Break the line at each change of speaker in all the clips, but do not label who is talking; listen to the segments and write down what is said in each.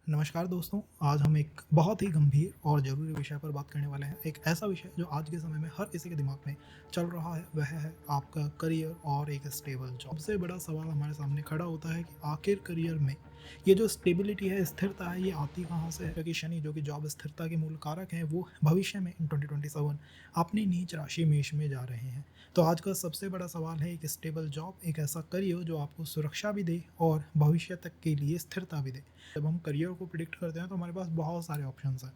नमस्कार दोस्तों, आज हम एक बहुत ही गंभीर और ज़रूरी विषय पर बात करने वाले हैं। एक ऐसा विषय जो आज के समय में हर किसी के दिमाग में चल रहा है, वह है आपका करियर और एक स्टेबल जॉब। सबसे बड़ा सवाल हमारे सामने खड़ा होता है कि आखिर करियर में ये जो स्टेबिलिटी है, स्थिरता है, ये आती कहाँ से है? क्योंकि शनि जो कि जॉब स्थिरता के मूल कारक हैं, वो भविष्य में इन 2027 अपनी नीच राशि मेष में जा रहे हैं। तो आज का सबसे बड़ा सवाल है एक स्टेबल जॉब, एक ऐसा करियर जो आपको सुरक्षा भी दे और भविष्य तक के लिए स्थिरता भी दे। जब हम करियर को प्रिडिक्ट करते हैं तो हमारे पास बहुत सारे ऑप्शंस हैं।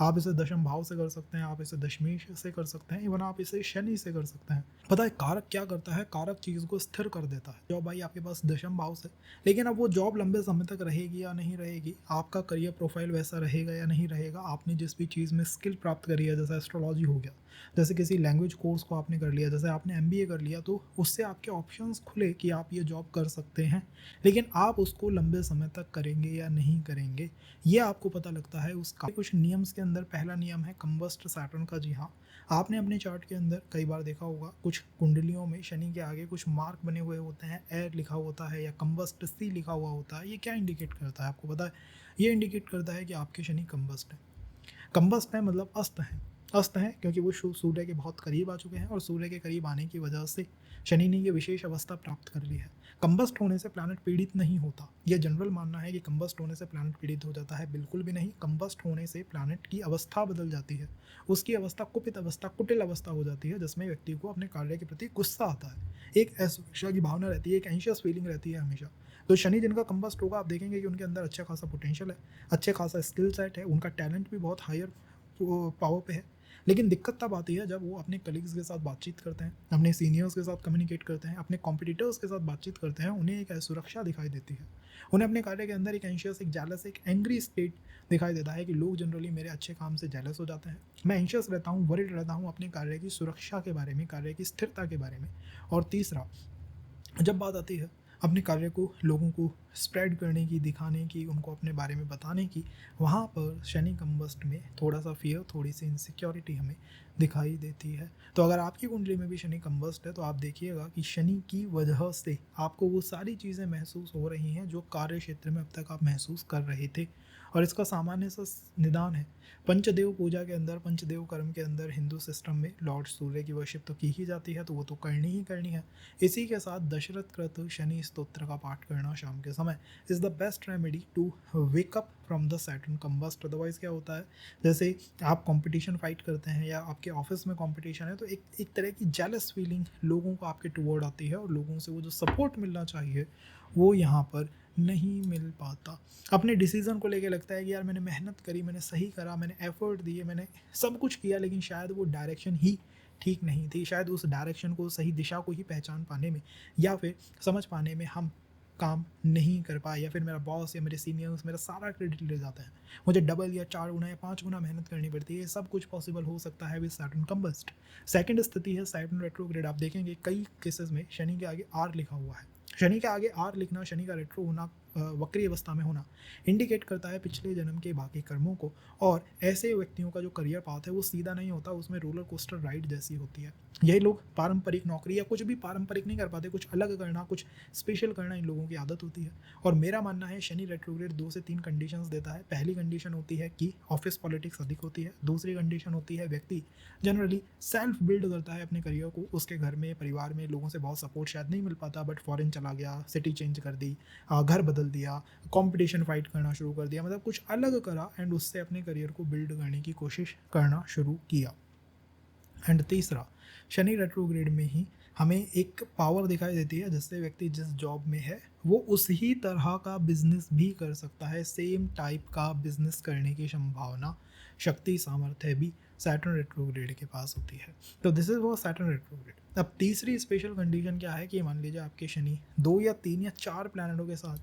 आप इसे दशम भाव से कर सकते हैं, आप इसे दशमेश से कर सकते हैं, इवन आप इसे शनि से कर सकते हैं। पता है कारक क्या करता है? कारक चीज़ को स्थिर कर देता है। जॉब आई आपके पास दशम भाव से, लेकिन अब वो जॉब लंबे समय तक रहेगी या नहीं रहेगी, आपका करियर प्रोफाइल वैसा रहेगा या नहीं रहेगा, आपने जिस भी चीज़ में स्किल प्राप्त करी है, जैसे एस्ट्रोलॉजी हो गया, जैसे किसी लैंग्वेज कोर्स को आपने कर लिया, जैसे आपने एमबीए कर लिया, तो उससे आपके ऑप्शंस खुले कि आप ये जॉब कर सकते हैं। लेकिन आप उसको लंबे समय तक करेंगे या नहीं करेंगे, ये आपको पता लगता है उसका कुछ नियम्स के अंदर। पहला नियम है कंबस्ट सैटर्न का। जी हाँ, आपने अपने चार्ट के अंदर कई बार देखा होगा, कुछ कुंडलियों में शनि के आगे कुछ मार्क बने हुए होते हैं, एयर लिखा होता है या कंबस्ट सी लिखा हुआ होता है। ये क्या इंडिकेट करता है आपको पता है? ये इंडिकेट करता है कि आपके शनि कंबस्ट है। कंबस्ट है मतलब अस्त है। अस्त है क्योंकि वो सूर्य के बहुत करीब आ चुके हैं और सूर्य के करीब आने की वजह से शनि ने ये विशेष अवस्था प्राप्त कर ली है। कंबस्ट होने से प्लैनेट पीड़ित नहीं होता। यह जनरल मानना है कि कंबस्ट होने से प्लैनेट पीड़ित हो जाता है, बिल्कुल भी नहीं। कंबस्ट होने से प्लैनेट की अवस्था बदल जाती है। उसकी अवस्था कुपित अवस्था, कुटिल अवस्था हो जाती है, जिसमें व्यक्ति को अपने कार्य के प्रति गुस्सा आता है, एक असुरक्षा की भावना रहती है, एक एंशियस फीलिंग रहती है हमेशा। तो शनि जिनका कंबस्ट होगा, आप देखेंगे कि उनके अंदर अच्छा खासा पोटेंशियल है, अच्छे खासा स्किल सेट है, उनका टैलेंट भी बहुत हायर पावर पे है। लेकिन दिक्कत तब आती है जब वो अपने कलीग्स के साथ बातचीत करते हैं, अपने सीनियर्स के साथ कम्युनिकेट करते हैं, अपने कॉम्पिटिटर्स के साथ बातचीत करते हैं, उन्हें एक असुरक्षा दिखाई देती है। उन्हें अपने कार्य के अंदर एक एंशियस, एक जेलस, एक एंग्री स्टेट दिखाई देता है कि लोग जनरली मेरे अच्छे काम से जेलस हो जाते हैं। मैं एंशियस रहता हूँ, वरिड रहता हूँ अपने कार्य की सुरक्षा के बारे में, कार्य की स्थिरता के बारे में। और तीसरा, जब बात आती है अपने कार्य को लोगों को स्प्रेड करने की, दिखाने की, उनको अपने बारे में बताने की, वहाँ पर शनि कंबस्ट में थोड़ा सा फियर, थोड़ी सी इनसिक्योरिटी हमें दिखाई देती है। तो अगर आपकी कुंडली में भी शनि कंबस्ट है तो आप देखिएगा कि शनि की वजह से आपको वो सारी चीज़ें महसूस हो रही हैं जो कार्य क्षेत्र में अब तक आप महसूस कर रहे थे। और इसका सामान्य सा निदान है, पंचदेव पूजा के अंदर, पंचदेव कर्म के अंदर हिंदू सिस्टम में लॉर्ड सूर्य की वर्शिप तो की ही जाती है, तो वो तो करनी ही करनी है। इसी के साथ दशरथ कृत शनि स्तोत्र का पाठ करना शाम के समय is the best remedy to wake up from the Saturn combust. Otherwise क्या होता है, जैसे आप कंपटीशन फाइट करते हैं या आपके ऑफिस में कंपटीशन है, तो एक तरह की जेलस फीलिंग लोगों को आपके टुवर्ड आती है और लोगों से वो जो सपोर्ट मिलना चाहिए वो यहाँ पर नहीं मिल पाता। अपने डिसीज़न को लेके लगता है कि यार मैंने मेहनत करी, मैंने सही करा, मैंने एफर्ट दिए, मैंने सब कुछ किया, लेकिन शायद वो डायरेक्शन ही ठीक नहीं थी। शायद उस डायरेक्शन को, सही दिशा को ही पहचान पाने में या फिर समझ पाने में हम काम नहीं कर पाए, या फिर मेरा बॉस या मेरे सीनियर्स मेरा सारा क्रेडिट ले जाते हैं। मुझे डबल या 4 गुना या 5 गुना मेहनत करनी पड़ती है। ये सब कुछ पॉसिबल हो सकता है विद सैटर्न कंबस्ट। सेकंड स्थिति है सैटर्न रेट्रोग्रेड। आप देखेंगे कई केसेस में शनि के आगे आर लिखा हुआ है। शनि के आगे आर लिखना, शनि का रेट्रो होना, वक्री अवस्था में होना, इंडिकेट करता है पिछले जन्म के बाकी कर्मों को। और ऐसे व्यक्तियों का जो करियर पाथ है वो सीधा नहीं होता, उसमें रोलर कोस्टर राइड जैसी होती है। यही लोग पारंपरिक नौकरी या कुछ भी पारंपरिक नहीं कर पाते, कुछ अलग करना, कुछ स्पेशल करना इन लोगों की आदत होती है। और मेरा मानना है शनि रेट्रोग्रेड 2 से 3 कंडीशंस देता है। पहली कंडीशन होती है कि ऑफिस पॉलिटिक्स अधिक होती है। दूसरी कंडीशन होती है व्यक्ति जनरली सेल्फ बिल्ड करता है अपने करियर को, उसके घर में, परिवार में लोगों से बहुत सपोर्ट शायद नहीं मिल पाता, बट फॉरेन चला गया, सिटी चेंज कर दी, घर बदल दिया, कंपटीशन फाइट करना शुरू कर दिया, मतलब कुछ अलग करा एंड उससे अपने करियर को बिल्ड करने की कोशिश करना शुरू किया। एंड तीसरा, शनि रेट्रोग्रेड में ही हमें एक पावर दिखाई देती है जिससे व्यक्ति जिस जॉब में है वो उसी तरह का बिजनेस भी कर सकता है। सेम टाइप का बिजनेस करने की संभावना, शक्ति, सामर्थ्य भी सैटर्न रेट्रोग्रेड के पास होती है। तो दिस इज वो सैटर्न रेट्रोग्रेड। अब तीसरी स्पेशल कंडीशन क्या है कि मान लीजिए आपके शनि 2 या 3 या 4 प्लैनेटों के साथ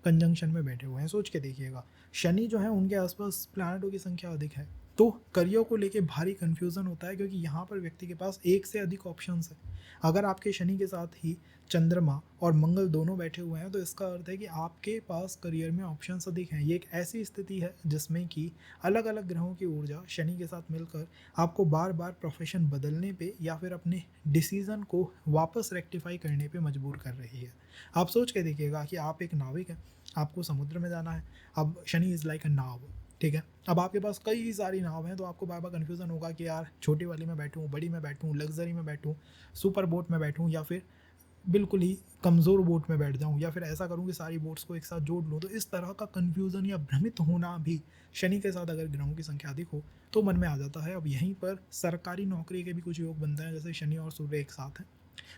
कंजंक्शन में बैठे हुए हैं। सोच के देखिएगा, शनि जो है उनके आसपास प्लैनेटों की संख्या अधिक है, तो करियर को लेके भारी कन्फ्यूज़न होता है, क्योंकि यहाँ पर व्यक्ति के पास एक से अधिक ऑप्शंस है। अगर आपके शनि के साथ ही चंद्रमा और मंगल दोनों बैठे हुए हैं, तो इसका अर्थ है कि आपके पास करियर में ऑप्शंस अधिक हैं। ये एक ऐसी स्थिति है जिसमें कि अलग अलग ग्रहों की ऊर्जा शनि के साथ मिलकर आपको बार बार प्रोफेशन बदलने पे या फिर अपने डिसीज़न को वापस रेक्टिफाई करने पे मजबूर कर रही है। आप सोच के देखिएगा कि आप एक नाविक हैं, आपको समुद्र में जाना है। अब शनि इज़ लाइक अ नाव, ठीक है। अब आपके पास कई सारी नाव हैं, तो आपको बार बार कन्फ्यूज़न होगा कि यार छोटी वाली में बैठूँ, बड़ी में बैठूँ, लग्जरी में बैठूँ, सुपर बोट में बैठूँ, या फिर बिल्कुल ही कमज़ोर बोट में बैठ जाऊँ, या फिर ऐसा करूँ कि सारी बोट्स को एक साथ जोड़ लूँ। तो इस तरह का कन्फ्यूज़न या भ्रमित होना भी शनि के साथ अगर ग्रहों की संख्या अधिक हो तो मन में आ जाता है। अब यहीं पर सरकारी नौकरी के भी कुछ योग बनते हैं, जैसे शनि और सूर्य एक साथ हैं।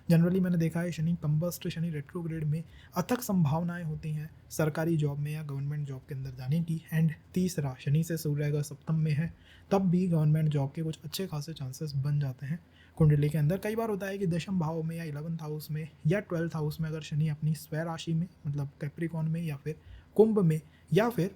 जनरली मैंने देखा है शनि कंबस्ट, शनि रेट्रोग्रेड में अथक संभावनाएं होती हैं सरकारी जॉब में या गवर्नमेंट जॉब के अंदर जाने की। एंड तीसरा, शनि से सूर्य अगर सप्तम में है तब भी गवर्नमेंट जॉब के कुछ अच्छे खासे चांसेस बन जाते हैं कुंडली के अंदर। कई बार होता है कि दशम भाव में या 11th हाउस में या 12th हाउस में अगर शनि अपनी स्वय राशि में, मतलब कैप्रिकॉन में या फिर कुंभ में या फिर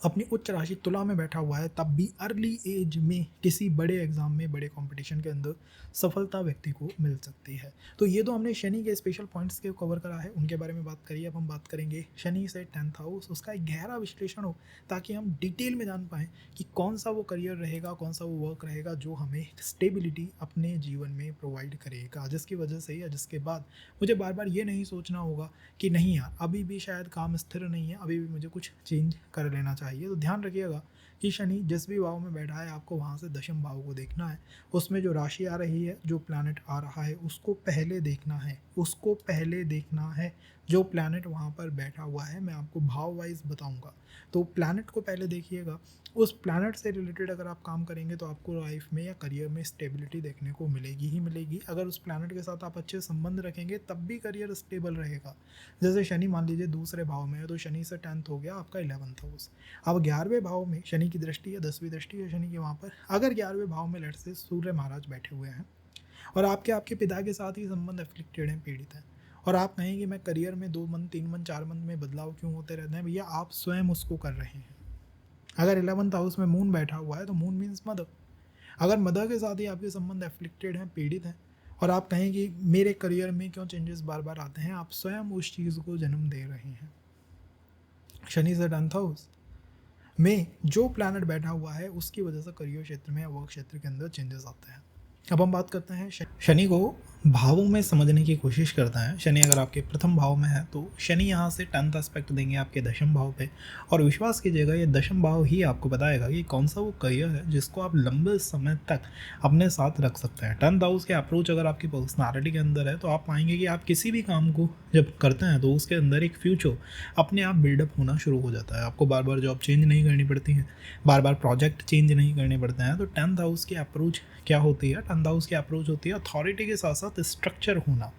अपनी उच्च राशि तुला में बैठा हुआ है, तब भी अर्ली एज में किसी बड़े एग्जाम में, बड़े कंपटीशन के अंदर सफलता व्यक्ति को मिल सकती है। तो ये तो हमने शनि के स्पेशल पॉइंट्स के कवर करा है, उनके बारे में बात करिए। अब हम बात करेंगे शनि से 10th हाउस, उसका एक गहरा विश्लेषण हो, ताकि हम डिटेल में जान पाएँ कि कौन सा वो करियर रहेगा, कौन सा वो वर्क रहेगा जो हमें स्टेबिलिटी अपने जीवन में प्रोवाइड करेगा, जिसकी वजह से या जिसके बाद मुझे बार बार ये नहीं सोचना होगा कि नहीं यार अभी भी शायद काम स्थिर नहीं है, अभी भी मुझे कुछ चेंज कर लेना चाहिए। तो ध्यान रखिएगा कि शनि जिस भी भाव में बैठा है, आपको वहाँ से दशम भाव को देखना है। उसमें जो राशि आ रही है, जो प्लैनेट आ रहा है, उसको पहले देखना है, उसको पहले देखना है। जो प्लैनेट वहाँ पर बैठा हुआ है, मैं आपको भाव वाइज बताऊँगा, तो प्लैनेट को पहले देखिएगा। उस प्लैनेट से रिलेटेड अगर आप काम करेंगे तो आपको लाइफ में या करियर में स्टेबिलिटी देखने को मिलेगी ही मिलेगी। अगर उस प्लैनेट के साथ आप अच्छे संबंध रखेंगे तब भी करियर स्टेबल रहेगा। जैसे शनि मान लीजिए दूसरे भाव में है, तो शनि से 10th हो गया आपका 11th हाउस। अब 11वें भाव में शनि की दृष्टि या 10वीं दृष्टि है शनि की वहाँ पर। अगर 11वें भाव में लेट से सूर्य महाराज बैठे हुए हैं और आपके पिता के साथ ही संबंध एफ्लिक्टेड हैं, पीड़ित हैं, और आप कहें कि मैं करियर में 2 मंथ, 3 मंथ, 4 मंथ में बदलाव क्यों होते रहते हैं, भैया आप स्वयं उसको कर रहे हैं। अगर 11th हाउस में मून बैठा हुआ है तो मून मीन्स मदर। अगर मदर के साथ ही आपके संबंध एफ्लिक्टेड हैं, पीड़ित हैं, और आप कहें कि मेरे करियर में क्यों चेंजेस बार बार आते हैं, आप स्वयं उस चीज़ को जन्म दे रहे हैं। शनि से 10th हाउस में जो प्लैनेट बैठा हुआ है उसकी वजह से करियर क्षेत्र में या वर्क क्षेत्र के अंदर चेंजेस आते हैं। अब हम बात करते हैं शनि को भावों में समझने की कोशिश करता है। शनि अगर आपके प्रथम भाव में है तो शनि यहाँ से 10th एस्पेक्ट देंगे आपके दशम भाव पे, और विश्वास कीजिएगा ये दशम भाव ही आपको बताएगा कि कौन सा वो करियर है जिसको आप लंबे समय तक अपने साथ रख सकते हैं। 10th हाउस के अप्रोच अगर आपकी पर्सनालिटी के अंदर है तो आप पाएंगे कि आप किसी भी काम को जब करते हैं तो उसके अंदर एक फ्यूचर अपने आप बिल्डअप होना शुरू हो जाता है। आपको बार बार जॉब चेंज नहीं करनी पड़ती है, बार बार प्रोजेक्ट चेंज नहीं करने पड़ते हैं। तो 10th हाउस की अप्रोच क्या होती है? 10th हाउस की अप्रोच होती है अथॉरिटी के साथ साथ स्ट्रक्चर होना।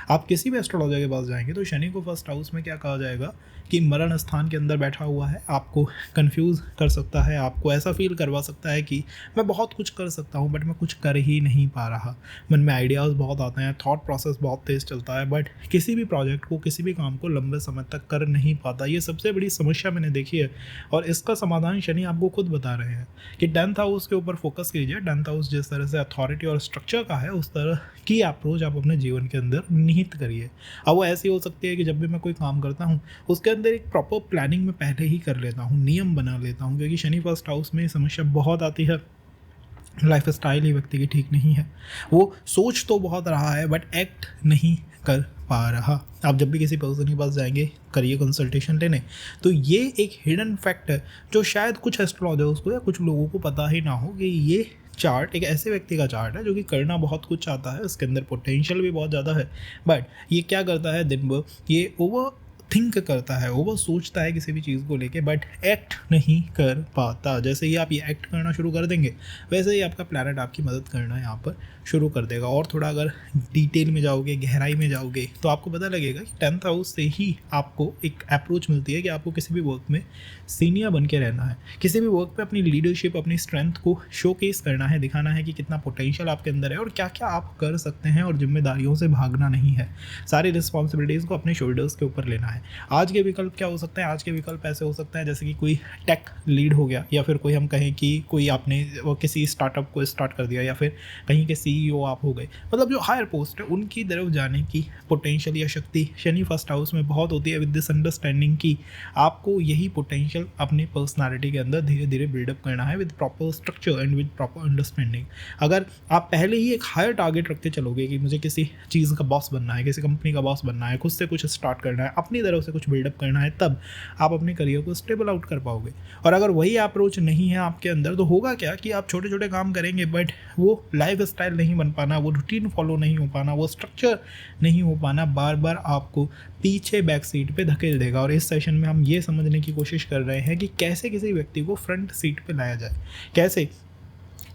आप किसी भी एस्ट्रोलॉजर के पास जाएंगे तो शनि को फर्स्ट हाउस में क्या कहा जाएगा कि मरण स्थान के अंदर बैठा हुआ है, आपको कंफ्यूज कर सकता है, आपको ऐसा फील करवा सकता है कि मैं बहुत कुछ कर सकता हूँ बट मैं कुछ कर ही नहीं पा रहा। मन में आइडियाज़ बहुत आते हैं, थॉट प्रोसेस बहुत तेज़ चलता है, बट किसी भी प्रोजेक्ट को, किसी भी काम को लंबे समय तक कर नहीं पाता। ये सबसे बड़ी समस्या मैंने देखी है, और इसका समाधान शनि आपको खुद बता रहे हैं कि 10th हाउस के ऊपर फोकस कीजिए। 10th हाउस जिस तरह से अथॉरिटी और स्ट्रक्चर का है, उस तरह की अप्रोच आप अपने जीवन के अंदर निहित करिए। अब वो ऐसी हो सकती है कि जब भी मैं कोई काम करता हूँ उसके अंदर एक प्रॉपर प्लानिंग में पहले ही कर लेता हूँ, नियम बना लेता हूँ, क्योंकि शनि फर्स्ट हाउस में समस्या बहुत आती है। लाइफ स्टाइल ही व्यक्ति की ठीक नहीं है, वो सोच तो बहुत रहा है बट एक्ट नहीं कर पा रहा। आप जब भी किसी पर्सन के पास जाएंगे करियर कंसल्टेशन लेने, तो ये एक हिडन फैक्ट है जो शायद कुछ एस्ट्रोलॉजर्स को या कुछ लोगों को पता ही ना हो कि ये चार्ट एक ऐसे व्यक्ति का चार्ट है जो कि करना बहुत कुछ चाहता है, उसके अंदर पोटेंशियल भी बहुत ज़्यादा है, बट ये क्या करता है दिन भर, ये ओवर थिंक करता है, ओवर सोचता है किसी भी चीज़ को लेके, बट एक्ट नहीं कर पाता। जैसे ही आप ये एक्ट करना शुरू कर देंगे वैसे ही आपका प्लैनेट आपकी मदद करना यहाँ पर शुरू कर देगा। और थोड़ा अगर डिटेल में जाओगे, गहराई में जाओगे, तो आपको पता लगेगा कि 10th हाउस से ही आपको एक अप्रोच मिलती है कि आपको किसी भी वर्क में सीनियर बन के रहना है, किसी भी वर्क पे अपनी लीडरशिप, अपनी स्ट्रेंथ को शोकेस करना है, दिखाना है कि कितना पोटेंशियल आपके अंदर है और क्या क्या आप कर सकते हैं, और जिम्मेदारियों से भागना नहीं है, सारी रिस्पॉन्सिबिलिटीज़ को अपने शोल्डर्स के ऊपर लेना है। है। आज के विकल्प क्या हो सकते हैं? आज के विकल्प ऐसे हो सकते हैं जैसे कि कोई टेक लीड हो गया, या फिर कोई हम कहें कि कोई आपने वो किसी स्टार्टअप को स्टार्ट कर दिया, या फिर कहीं के CEO आप हो गए। मतलब जो हायर पोस्ट है उनकी तरफ जाने की पोटेंशियल या शक्ति शनि फर्स्ट हाउस में बहुत होती है, विद दिस अंडरस्टैंडिंग कि आपको यही पोटेंशियल अपनी पर्सनालिटी के अंदर धीरे धीरे बिल्डअप करना है with proper structure and with proper understanding. अगर आप पहले ही एक हायर टारगेट रख के चलोगे कि मुझे किसी चीज़ का बॉस बनना है, किसी कंपनी का बॉस बनना है, खुद से कुछ स्टार्ट करना है, अपनी तरफ से कुछ बिल्डअप करना है, तब आप अपने करियर को स्टेबल आउट कर पाओगे। और अगर वही अप्रोच नहीं है आपके अंदर तो होगा क्या कि आप छोटे छोटे काम करेंगे बट वो लाइफ स्टाइल नहीं बन पाना, वो रूटीन फॉलो नहीं हो पाना, वो स्ट्रक्चर नहीं हो पाना, बार बार आपको पीछे बैक सीट पे धकेल देगा। और इस सेशन में हम ये समझने की कोशिश कर रहे हैं कि कैसे किसी व्यक्ति को फ्रंट सीट पे लाया जाए। कैसे?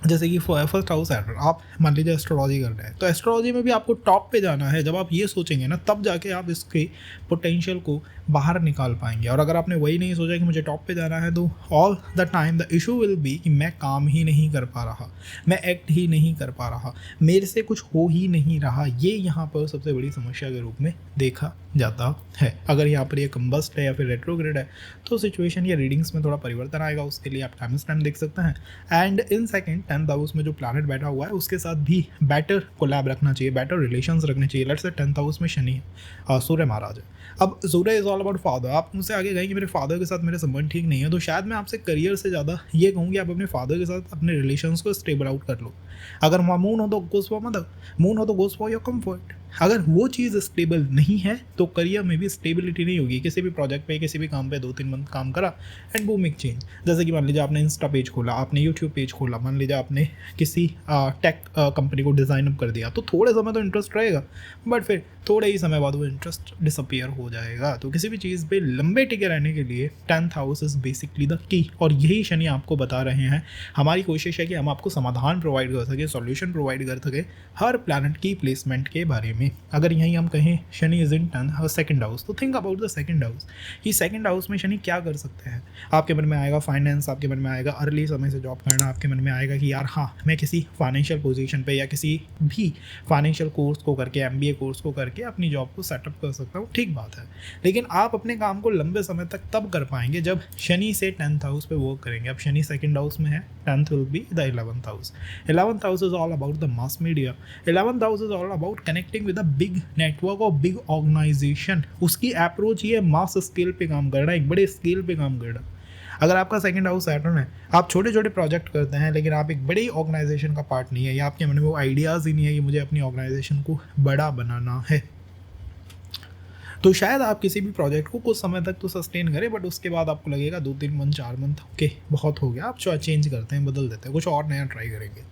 जैसे कि फर्स्ट हाउस एडर, आप मान लीजिए एस्ट्रोलॉजी कर रहे हैं, तो एस्ट्रोलॉजी में भी आपको टॉप पे जाना है। जब आप ये सोचेंगे ना, तब जाके आप इसके पोटेंशियल को बाहर निकाल पाएंगे। और अगर आपने वही नहीं सोचा कि मुझे टॉप पे जाना है, तो all the time the issue will be कि मैं काम ही नहीं कर पा रहा, मैं एक्ट ही नहीं कर पा रहा, मेरे से कुछ हो ही नहीं रहा। ये यहाँ पर सबसे बड़ी समस्या के रूप में देखा जाता है। अगर यहाँ पर ये कंबस्ट है या फिर रेट्रोग्रेड है, तो सिचुएशन या रीडिंग्स में थोड़ा परिवर्तन आएगा। उसके लिए आप टाइम स्टैम्प देख सकते हैं। And in second 10th house में जो प्लैनेट बैठा हुआ है उसके साथ भी बेटर कोलैब रखना चाहिए, बेटर रिलेशंस रखने चाहिए। लेट्स से 10th हाउस में शनि है, सूर्य महाराज है। अब सूर्य इज ऑल अबाउट फादर। आप मुझसे आगे गए कि मेरे फादर के साथ मेरे संबंध ठीक नहीं है, तो शायद मैं आपसे करियर से ज़्यादा ये कहूँ कि आप अपने फादर के साथ अपने रिलेशंस को स्टेबल आउट कर लो। अगर मून हो तो गोस फॉर मदर, मून हो तो गोस फॉर योर कम्फर्ट। अगर वो चीज़ स्टेबल नहीं है तो करियर में भी स्टेबिलिटी नहीं होगी। किसी भी प्रोजेक्ट पे, किसी भी काम पे 2-3 मंथ काम करा एंड बूम एक चेंज। जैसे कि मान लीजिए आपने इंस्टा पेज खोला, आपने यूट्यूब पेज खोला, मान लीजिए आपने किसी टेक कंपनी को डिज़ाइन अप कर दिया, तो थोड़े समय तो इंटरेस्ट रहेगा, बट फिर थोड़े ही समय बाद वो इंटरेस्ट डिसअपियर हो जाएगा। तो किसी भी चीज़ पे लंबे टिके रहने के लिए 10th house is basically the key. और यही शनि आपको बता रहे हैं। हमारी कोशिश है कि हम आपको समाधान प्रोवाइड कर सकें, सॉल्यूशन प्रोवाइड कर सकें हर प्लैनेट की प्लेसमेंट के बारे में। अगर यहीं हम कहें Shani is in 10th second house, तो think about the second house कि सेकंड हाउस में शनि क्या कर सकते हैं। आपके मन में आएगा फाइनेंस, आपके मन में आएगा अर्ली समय से जॉब करना, आपके मन में आएगा कि यार हाँ, मैं किसी फाइनेंशियल पोजीशन पे या किसी भी फाइनेंशियल कोर्स को करके, MBA कोर्स को करके अपनी जॉब को सेटअप कर सकता हूँ। ठीक बात है, लेकिन आप अपने काम को लंबे समय तक तब कर पाएंगे जब शनि से 10th हाउस पे वर्क करेंगे। अब शनि सेकंड हाउस में है, 10th will be the 11th house. 11th house is all about the mass media. 11th house is all about connecting with a big network और बिग ऑर्गेनाइजेशन। उसकी approach ये mass scale पे काम करना, एक बड़े स्केल पे काम करना। अगर आपका सेकंड हाउस सैटर्न है, आप छोटे छोटे प्रोजेक्ट करते हैं लेकिन आप एक बड़ी ऑर्गेनाइजेशन का पार्ट नहीं है, या आपके मन में वो आइडियाज़ ही नहीं है कि मुझे अपनी ऑर्गेनाइजेशन को बड़ा बनाना है, तो शायद आप किसी भी प्रोजेक्ट को कुछ समय तक तो सस्टेन करें, बट उसके बाद आपको लगेगा 2-3 मंथ 4 मंथ ओके बहुत हो गया, आप चेंज करते हैं, बदल देते हैं, कुछ और नया ट्राई करेंगे।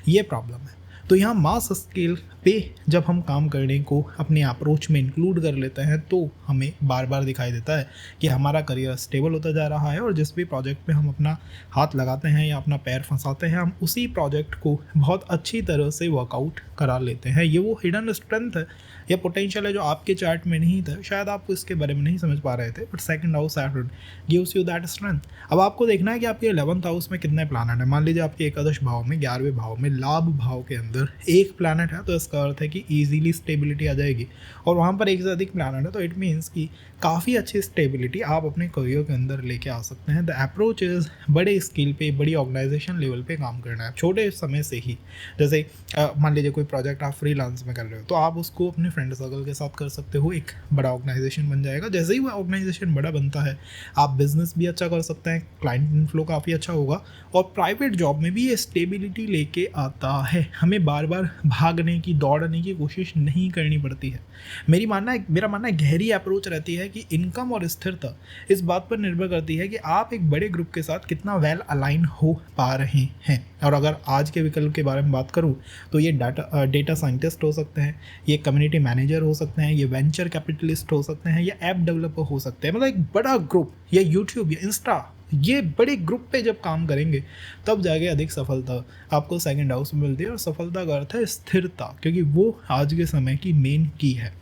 ये प्रॉब्लम है। तो यहाँ मास स्केल पे जब हम काम करने को अपने अप्रोच में इंक्लूड कर लेते हैं तो हमें बार बार दिखाई देता है कि हमारा करियर स्टेबल होता जा रहा है, और जिस भी प्रोजेक्ट पे हम अपना हाथ लगाते हैं या अपना पैर फंसाते हैं, हम उसी प्रोजेक्ट को बहुत अच्छी तरह से वर्कआउट करा लेते हैं। ये वो हिडन स्ट्रेंथ है या पोटेंशियल है जो आपके चार्ट में नहीं था, शायद आप इसके बारे में नहीं समझ पा रहे थे, but second house Saturn gives you that strength. अब आपको देखना है कि आपके 11th हाउस में कितने प्लैनेट है। मान लीजिए आपके एकादश भाव में, 11वें भाव में, लाभ भाव के अंदर एक प्लैनेट है, तो इसका अर्थ है कि ईजिली स्टेबिलिटी आ जाएगी। और वहाँ पर एक से अधिक प्लैनेट है तो इट मीन्स कि काफ़ी अच्छी स्टेबिलिटी आप अपने करियर के अंदर लेके आ सकते हैं। द अप्रोच इज़ बड़े स्केल पे, बड़ी ऑर्गेनाइजेशन लेवल पे काम करना है छोटे समय से ही। जैसे मान लीजिए कोई प्रोजेक्ट आप फ्रीलांस में कर रहे हो, तो आप उसको अपने फ्रेंड सर्कल के साथ कर सकते हो, एक बड़ा ऑर्गेनाइजेशन बन जाएगा। जैसे ही वो ऑर्गेनाइजेशन बड़ा बनता है, आप बिजनेस भी अच्छा कर सकते हैं, क्लाइंट इनफ्लो काफ़ी अच्छा होगा, और प्राइवेट जॉब में भी ये स्टेबिलिटी लेके आता है। हमें बार बार भागने की, दौड़ने की कोशिश नहीं करनी पड़ती है। मेरा मानना है गहरी अप्रोच रहती है कि इनकम और स्थिरता इस बात पर निर्भर करती है कि आप एक बड़े ग्रुप के साथ कितना वेल अलाइन हो पा रहे हैं। और अगर आज के विकल्प के बारे में बात करूं तो ये डेटा साइंटिस्ट हो सकते हैं, ये कम्युनिटी मैनेजर हो सकते हैं, ये वेंचर कैपिटलिस्ट हो सकते हैं, या ऐप डेवलपर हो सकते हैं। मतलब एक बड़ा ग्रुप, या यूट्यूब या इंस्टा, ये बड़े ग्रुप पे जब काम करेंगे तब जाके अधिक सफलता आपको सेकंड हाउस में मिलती है। और सफलता का अर्थ है स्थिरता, क्योंकि वो आज के समय की मेन की है।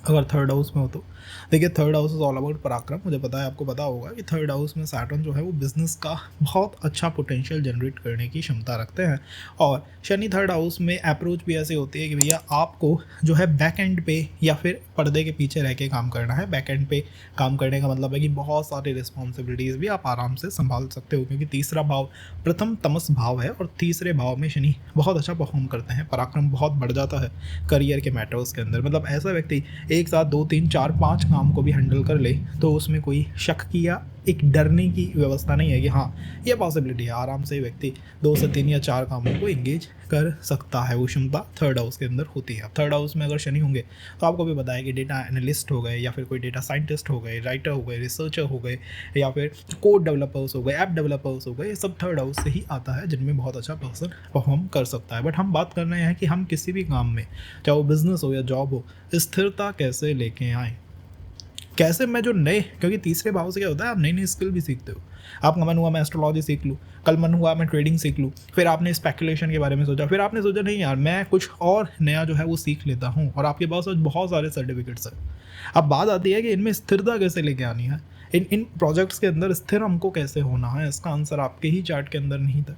अगर थर्ड हाउस में हो तो देखिए third house is all about पराक्रम। मुझे पता है आपको पता होगा कि थर्ड हाउस में सैटर्न जो है वो बिजनेस का बहुत अच्छा पोटेंशियल जनरेट करने की क्षमता रखते हैं। और शनि थर्ड हाउस में अप्रोच भी ऐसी होती है कि भैया आपको जो है बैक एंड पे या फिर पर्दे के पीछे रह के काम करना है। बैक एंड पे काम करने का मतलब है कि बहुत सारी रिस्पॉन्सिबिलिटीज़ भी आप आराम से संभाल सकते हो, क्योंकि तीसरा भाव प्रथम तमस भाव है और तीसरे भाव में शनि बहुत अच्छा परफॉर्म करते हैं। पराक्रम बहुत बढ़ जाता है करियर के मैटर्स के अंदर। मतलब ऐसा व्यक्ति एक साथ 2 3 4 5 काम को भी हैंडल कर ले तो उसमें कोई शक की या एक डरने की व्यवस्था नहीं है कि हाँ ये पॉसिबिलिटी है। आराम से व्यक्ति 2 से 3 या 4 कामों को एंगेज कर सकता है। वो क्षमता थर्ड हाउस के अंदर होती है। थर्ड हाउस में अगर शनि होंगे तो आपको भी पता है कि डेटा एनालिस्ट हो गए या फिर कोई डेटा साइंटिस्ट हो गए, राइटर हो गए, रिसर्चर हो गए या फिर कोड डेवलपर्स हो गए, ऐप डेवलपर्स हो गए, ये सब थर्ड हाउस से ही आता है जिनमें बहुत अच्छा पर्सन परफॉर्म कर सकता है। बट हम बात कर रहे हैं कि हम किसी भी काम में, चाहे वो बिजनेस हो या जॉब हो, स्थिरता कैसे लेके आएँ। कैसे मैं जो नए, क्योंकि तीसरे भाव से क्या होता है आप नई नई स्किल भी सीखते हो। आपका मन हुआ मैं एस्ट्रोलॉजी सीख लूँ, कल मन हुआ मैं ट्रेडिंग सीख लूँ, फिर आपने स्पेकुलेशन के बारे में सोचा, फिर आपने सोचा नहीं यार मैं कुछ और नया जो है वो सीख लेता हूँ, और आपके पास आज बहुत सारे सर्टिफिकेट्स हैं। अब बात आती है कि इनमें स्थिरता कैसे लेके आनी है, इन प्रोजेक्ट्स के अंदर स्थिर हमको कैसे होना है। इसका आंसर आपके ही चार्ट के अंदर नहीं था।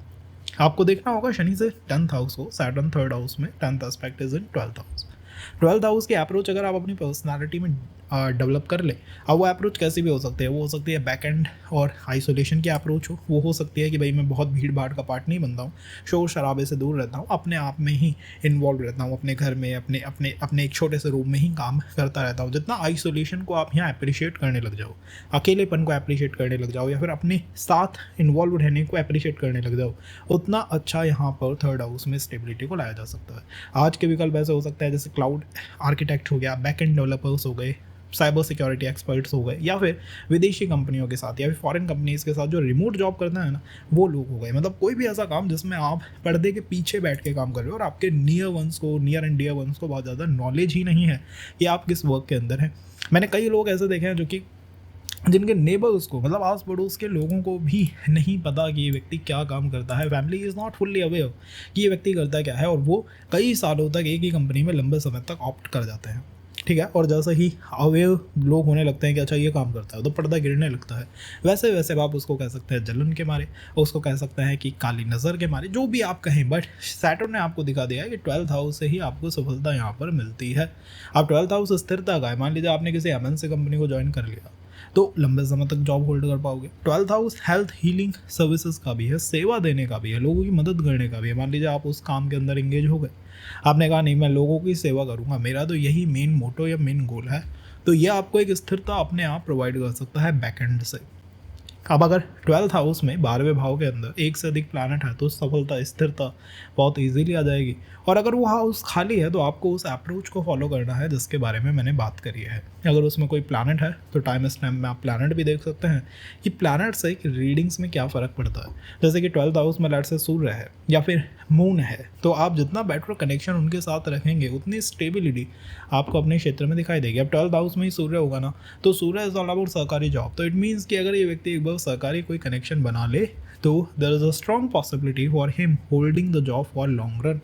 आपको देखना होगा शनि से 10th हाउस को, सैटर्न थर्ड हाउस में, 10th aspect is in 12th house. 12th house की अप्रोच अगर आप अपनी पर्सनालिटी में डेवलप कर ले, अब वो अप्रोच कैसी भी हो सकती है। वो हो सकती है बैक एंड और आइसोलेशन की अप्रोच वो हो सकती है कि भाई मैं बहुत भीड़ भाड़ का पार्ट नहीं बनता हूँ, शोर शराबे से दूर रहता हूँ, अपने आप में ही इन्वॉल्व रहता हूँ, अपने घर में अपने अपने अपने एक छोटे से रूम में ही काम करता रहता हूँ। जितना आइसोलेशन को आप यहाँ अप्रिशिएट करने लग जाओ, अकेलेपन को अप्रिशिएट करने लग जाओ, या फिर अपने साथ इन्वॉल्व रहने को अप्रिशिएट करने लग जाओ, उतना अच्छा यहाँ पर थर्ड हाउस में स्टेबिलिटी को लाया जा सकता है। आज के विकल्प ऐसे हो सकता है जैसे क्लाउड आर्किटेक्ट हो गया, बैक एंड डेवलपर्स हो गए, साइबर सिक्योरिटी एक्सपर्ट्स हो गए, या फिर विदेशी कंपनियों के साथ या फिर फॉरेन कंपनीज के साथ जो रिमोट जॉब करते हैं ना, वो लोग हो गए। मतलब कोई भी ऐसा काम जिसमें आप पर्दे के पीछे बैठ के काम कर रहे हो और आपके नियर एंड डियर वंस को बहुत ज़्यादा नॉलेज ही नहीं है कि आप किस वर्क के अंदर हैं। मैंने कई लोग ऐसे देखे हैं जो कि जिनके नेबर्स को, मतलब आस पड़ोस के लोगों को भी नहीं पता कि ये व्यक्ति क्या काम करता है। Family is not fully aware कि ये व्यक्ति करता क्या है, और वो कई सालों तक एक ही कंपनी में लंबे समय तक ऑप्ट कर जाते हैं। ठीक है, और जैसे ही अवेयर लोग होने लगते हैं कि अच्छा ये काम करता है, तो पर्दा गिरने लगता है। वैसे वैसे आप उसको कह सकते हैं जलन के मारे, उसको कह सकते हैं कि काली नज़र के मारे, जो भी आप कहें। बट सैटर्न ने आपको दिखा दिया है कि 12th हाउस से ही आपको सफलता यहाँ पर मिलती है। अब 12th हाउस स्थिरता का है। मान लीजिए आपने किसी MNC कंपनी को ज्वाइन कर लिया तो लंबे समय तक जॉब होल्ड कर पाओगे। 12th house health healing services का भी है, सेवा देने का भी है, लोगों की मदद करने का भी है। मान लीजिए आप उस काम के अंदर एंगेज हो गए, आपने कहा नहीं मैं लोगों की सेवा करूंगा, मेरा तो यही मेन मोटो या मेन गोल है, तो ये आपको एक स्थिरता अपने आप प्रोवाइड कर सकता है बैकएंड से। अब अगर 12th हाउस में 12वें भाव के अंदर एक से अधिक प्लैनेट है तो सफलता स्थिरता बहुत इजीली आ जाएगी। और अगर वो हाउस खाली है तो आपको उस अप्रोच को फॉलो करना है जिसके बारे में मैंने बात करी है। अगर उसमें कोई प्लैनेट है तो टाइम स्टैम्प में आप प्लैनेट भी देख सकते हैं कि प्लैनेट से रीडिंग्स में क्या फ़र्क पड़ता है। जैसे कि 12th हाउस में लेट से सूर्य है या फिर मून है, तो आप जितना बेटर कनेक्शन उनके साथ रखेंगे उतनी स्टेबिलिटी आपको अपने क्षेत्र में दिखाई देगी। अब 12th हाउस में ही सूर्य होगा ना, तो सूर्य इज ऑल अबाउट सरकारी जॉब, तो इट मीन्स कि अगर ये व्यक्ति एक बार सरकारी कोई कनेक्शन बना ले तो there is a strong possibility for him holding the job for long run.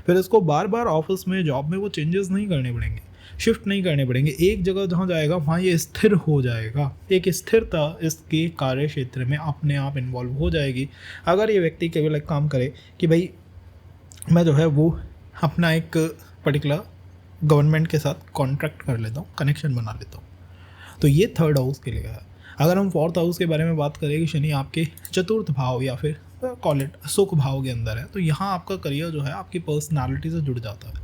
फिर इसको बार बार ऑफिस में जॉब में वो चेंजेस नहीं करने पड़ेंगे, शिफ्ट नहीं करने पड़ेंगे। एक जगह जहाँ जाएगा वहाँ ये स्थिर हो जाएगा। एक स्थिरता इसके कार्य क्षेत्र में अपने आप इन्वॉल्व हो जाएगी। अगर ये व्यक्ति केवल एक काम करे कि भाई मैं जो है वो अपना एक पर्टिकुलर गवर्नमेंट के साथ कॉन्ट्रैक्ट कर लेता हूँ, कनेक्शन बना लेता हूँ, तो ये थर्ड हाउस के लिए है। अगर हम 4th हाउस के बारे में बात करें कि शनि आपके चतुर्थ भाव या फिर कॉल इट सुख भाव के अंदर है, तो यहाँ आपका करियर जो है आपकी पर्सनालिटी से जुड़ जाता है।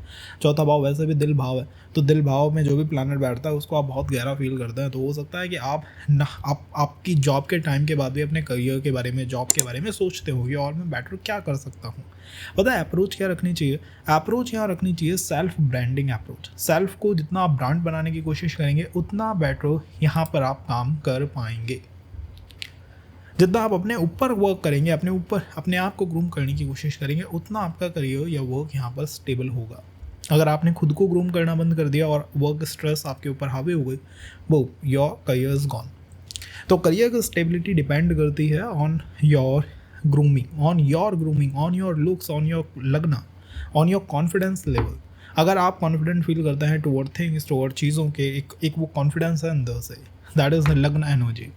4था भाव वैसे भी दिल भाव है, तो दिल भाव में जो भी प्लैनेट बैठता है उसको आप बहुत गहरा फील करते हैं। तो हो सकता है कि आपकी जॉब के टाइम के बाद भी अपने करियर के बारे में, जॉब के बारे में सोचते होंगे और मैं बेटर क्या कर सकता हूँ। पता है अप्रोच क्या रखनी चाहिए? अप्रोच यहाँ रखनी चाहिए सेल्फ ब्रांडिंग अप्रोच। सेल्फ को जितना आप ब्रांड बनाने की कोशिश करेंगे उतना बेटर यहाँ पर आप काम कर पाएंगे। जितना आप अपने ऊपर वर्क करेंगे, अपने ऊपर अपने आप को ग्रूम करने की कोशिश करेंगे, उतना आपका करियर या वर्क यहाँ पर स्टेबल होगा। अगर आपने खुद को ग्रूम करना बंद कर दिया और वर्क स्ट्रेस आपके ऊपर हावी हो गई, वो योर करियर इज गॉन। तो करियर की स्टेबिलिटी डिपेंड करती है on your grooming, on your looks, on your लगना, ऑन योर कॉन्फिडेंस लेवल। अगर आप कॉन्फिडेंट फील करते हैं टुवर्ड थिंग्स, टुवर्ड चीज़ों के, एक वो कॉन्फिडेंस है अंदर से, दैट इज़ द लग्न एनर्जी,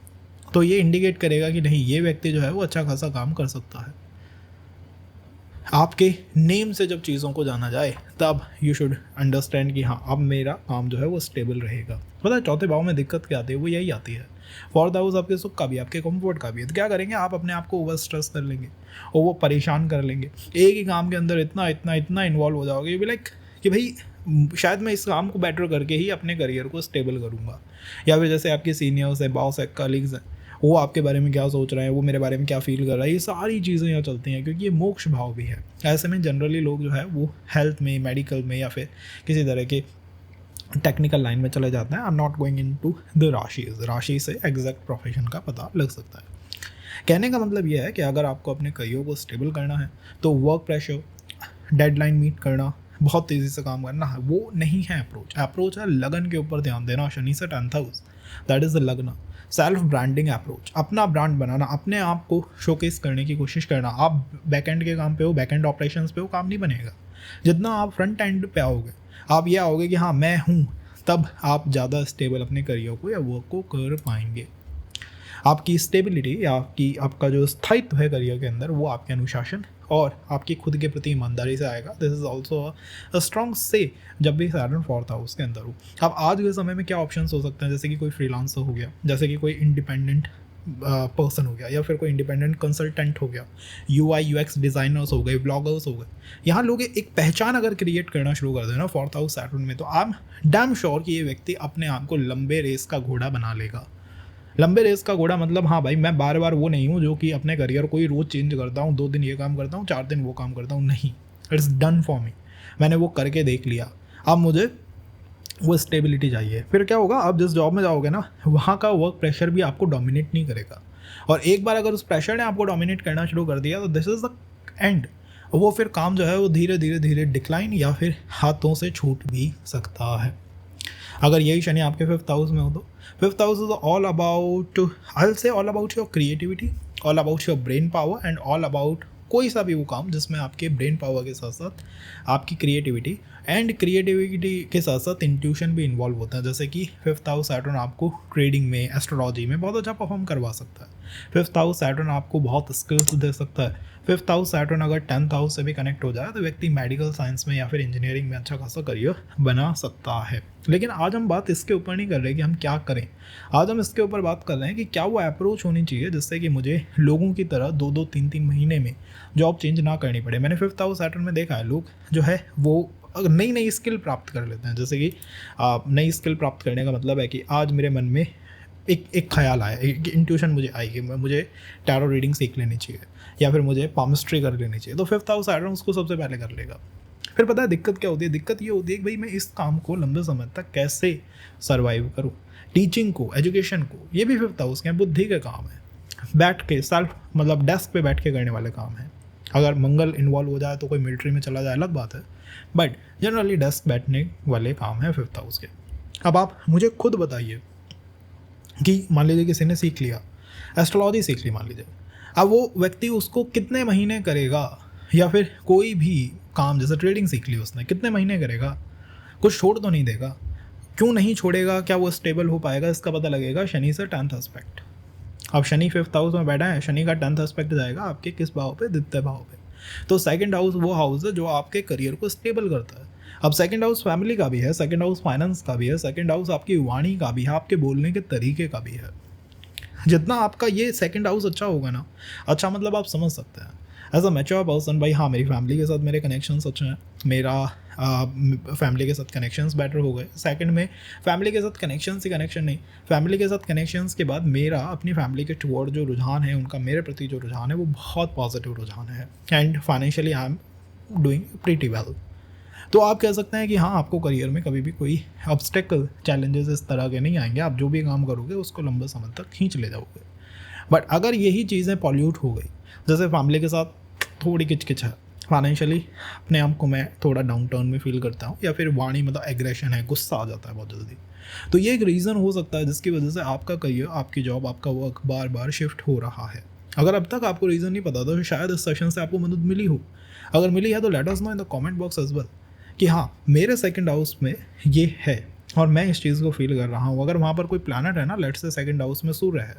तो ये इंडिकेट करेगा कि नहीं, ये व्यक्ति जो है वो अच्छा खासा काम कर सकता है। आपके नेम से जब चीज़ों को जाना जाए तब यू शुड अंडरस्टैंड कि हाँ, अब मेरा काम जो है वो स्टेबल रहेगा। पता है चौथे भाव में दिक्कत क्या आती है, वो यही आती है। फोर्थ हाउस आपके सुख का भी, आपके कंफर्ट का भी है। तो क्या करेंगे आप, अपने आप को ओवर स्ट्रेस कर लेंगे और वो परेशान कर लेंगे, एक ही काम के अंदर इतना इतना इतना इन्वॉल्व हो जाओगे, ये भी लाइक कि भाई शायद मैं इस काम को बेटर करके ही अपने करियर को स्टेबल करूँगा। या फिर जैसे आपके सीनियर्स है, बॉस है, कलीग्स हैं, वो आपके बारे में क्या सोच रहे हैं, वो मेरे बारे में क्या फील कर रहा है, ये सारी चीज़ें यहाँ चलती हैं क्योंकि ये मोक्ष भाव भी है। ऐसे में जनरली लोग जो है वो हेल्थ में, मेडिकल में या फिर किसी तरह के टेक्निकल लाइन में चले जाते हैं। I am not going into the rashi से एग्जैक्ट प्रोफेशन का पता लग सकता है। कहने का मतलब ये है कि अगर आपको अपने करियर को स्टेबल करना है तो वर्क प्रेशर, डेडलाइन मीट करना, बहुत तेज़ी से काम करना है, वो नहीं है अप्रोच है लगन के ऊपर ध्यान देना। शनि से 10th house, that is the लगन। सेल्फ ब्रांडिंग अप्रोच, अपना ब्रांड बनाना, अपने आप को शोकेस करने की कोशिश करना। आप बैक एंड के काम पे हो, बैक एंड ऑपरेशंस पे हो, काम नहीं बनेगा। जितना आप फ्रंट एंड पे आओगे, आप ये आओगे कि हाँ मैं हूँ, तब आप ज़्यादा स्टेबल अपने करियर को या वर्क को कर पाएंगे। आपकी स्टेबिलिटी या आपका जो स्थायित्व है करियर के अंदर, वो आपके अनुशासन और आपकी खुद के प्रति ईमानदारी से आएगा। This is also a strong से जब भी सैटर्न फोर्थ हाउस के अंदर हो। अब आज के समय में क्या ऑप्शंस हो सकते हैं, जैसे कि कोई फ्रीलांसर हो गया, जैसे कि कोई इंडिपेंडेंट पर्सन हो गया, या फिर कोई इंडिपेंडेंट कंसल्टेंट हो गया, UI UX डिज़ाइनर्स हो गए, ब्लॉगर्स हो गए। यहाँ लोग एक पहचान अगर क्रिएट करना शुरू कर देना फोर्थ हाउस सैटर्न में, तो आई एम डैम श्योर कि ये व्यक्ति अपने आप को लंबे रेस का घोड़ा बना लेगा। लंबे रेस का घोड़ा मतलब, हाँ भाई मैं बार बार वो नहीं हूँ जो कि अपने करियर को ही रोज़ चेंज करता हूँ, 2 दिन ये काम करता हूँ, 4 दिन वो काम करता हूँ। नहीं, इट्स डन फॉर मी, मैंने वो करके देख लिया। अब मुझे वो स्टेबिलिटी चाहिए। फिर क्या होगा, आप जिस जॉब में जाओगे ना, वहाँ का वर्क प्रेशर भी आपको डोमिनेट नहीं करेगा। और एक बार अगर उस प्रेशर ने आपको डोमिनेट करना शुरू कर दिया तो दिस इज़ द एंड। वो फिर काम जो है वो धीरे धीरे धीरे डिक्लाइन या फिर हाथों से छूट भी सकता है। अगर यही शनि आपके 5th हाउस में हो तो 5th house is all about, I will say all about your creativity, all about your brain power and all about कोई सा भी वो काम जिसमें आपके ब्रेन पावर के साथ साथ आपकी क्रिएटिविटी के साथ साथ इंट्यूशन भी इन्वॉल्व होता है। जैसे कि 5th हाउस सैटर्न आपको ट्रेडिंग में, एस्ट्रोलॉजी में बहुत अच्छा परफॉर्म करवा सकता है। 5th हाउस सैटर्न आपको बहुत स्किल्स दे सकता है। 5th हाउस सैटर्न अगर 10th हाउस से भी कनेक्ट हो जाए तो व्यक्ति मेडिकल साइंस में या फिर इंजीनियरिंग में अच्छा खासा करियर बना सकता है। लेकिन आज हम बात इसके ऊपर नहीं कर रहे कि हम क्या करें, आज हम इसके ऊपर बात कर रहे हैं कि क्या वो अप्रोच होनी चाहिए जिससे कि मुझे लोगों की तरह 2-2, 3-3 महीने में जॉब चेंज ना करनी पड़े। मैंने 5th हाउस सैटर्न में देखा है, लोग जो है वो नई नई स्किल प्राप्त कर लेते हैं। जैसे कि नई स्किल प्राप्त करने का मतलब है कि आज मेरे मन में एक ख्याल आया, एक इंट्यूशन मुझे आई कि मुझे टैरो रीडिंग सीख लेनी चाहिए या फिर मुझे पामिस्ट्री कर लेनी चाहिए, तो 5th हाउस सैटर्न उसको सबसे पहले कर लेगा। फिर पता है दिक्कत क्या होती है, दिक्कत ये होती है कि भाई मैं इस काम को लंबे समय तक कैसे सर्वाइव करूँ। टीचिंग को, एजुकेशन को, ये भी 5th हाउस के बुद्धि के काम है, बैठ के सेल्फ मतलब डेस्क पे बैठ के करने वाले काम है। अगर मंगल इन्वॉल्व हो जाए तो कोई मिलिट्री में चला जाए अलग बात है, बट जनरली डेस्क बैठने वाले काम है 5th हाउस के। अब आप मुझे खुद बताइए कि मान लीजिए किसी ने सीख लिया, एस्ट्रोलॉजी सीख ली मान लीजिए, अब वो व्यक्ति उसको कितने महीने करेगा, या फिर कोई भी काम जैसे ट्रेडिंग सीख ली उसने, कितने महीने करेगा, कुछ छोड़ तो नहीं देगा। क्यों नहीं छोड़ेगा, क्या वो स्टेबल हो पाएगा, इसका पता लगेगा शनि से 10th एस्पेक्ट। अब शनि 5th हाउस में बैठा है, शनि का 10th एस्पेक्ट जाएगा आपके किस भाव पे, द्वितीय भाव पे। तो 2nd हाउस वो हाउस है जो आपके करियर को स्टेबल करता है। अब 2nd हाउस फैमिली का भी है, 2nd हाउस फाइनेंस का भी है, 2nd हाउस आपकी वाणी का भी है, आपके बोलने के तरीके का भी है। जितना आपका ये 2nd हाउस अच्छा होगा ना, अच्छा मतलब आप समझ सकते हैं एज अ मैच्योर पर्सन, भाई हाँ मेरी फैमिली के साथ मेरे कनेक्शंस अच्छे हैं, मेरा फैमिली के साथ कनेक्शंस बेटर हो गए। सेकंड में फैमिली के साथ कनेक्शंस ही कनेक्शन नहीं, फैमिली के साथ कनेक्शंस के बाद मेरा अपनी फैमिली के टुवर्ड जो रुझान है, उनका मेरे प्रति जो रुझान है वो बहुत पॉजिटिव रुझान है। And financially I am doing pretty well. तो आप कह सकते हैं कि हाँ आपको करियर में कभी भी कोई ऑब्स्टेकल, चैलेंजेस इस तरह के नहीं आएंगे, आप जो भी काम करोगे उसको लंबे समय तक खींच ले जाओगे। बट अगर यही चीज़ें पॉल्यूट हो गई, जैसे फैमिली के साथ थोड़ी किचकिच है, फाइनेंशियली अपने आप को मैं थोड़ा डाउन टर्न में फील करता हूँ, या फिर वाणी मतलब एग्रेशन है, गुस्सा आ जाता है बहुत जल्दी, तो ये एक रीज़न हो सकता है जिसकी वजह से आपका करियर, आपकी जॉब, आपका वर्क बार बार शिफ्ट हो रहा है। अगर अब तक आपको रीज़न नहीं पता तो शायद इस सेशन से आपको मदद मिली हो। अगर मिली है तो let us know in the comment box as well कि हाँ मेरे सेकंड हाउस में ये है और मैं इस चीज़ को फील कर रहा हूँ। अगर वहाँ पर कोई प्लैनेट है ना, लेट्स से सेकंड हाउस में सूर्य है,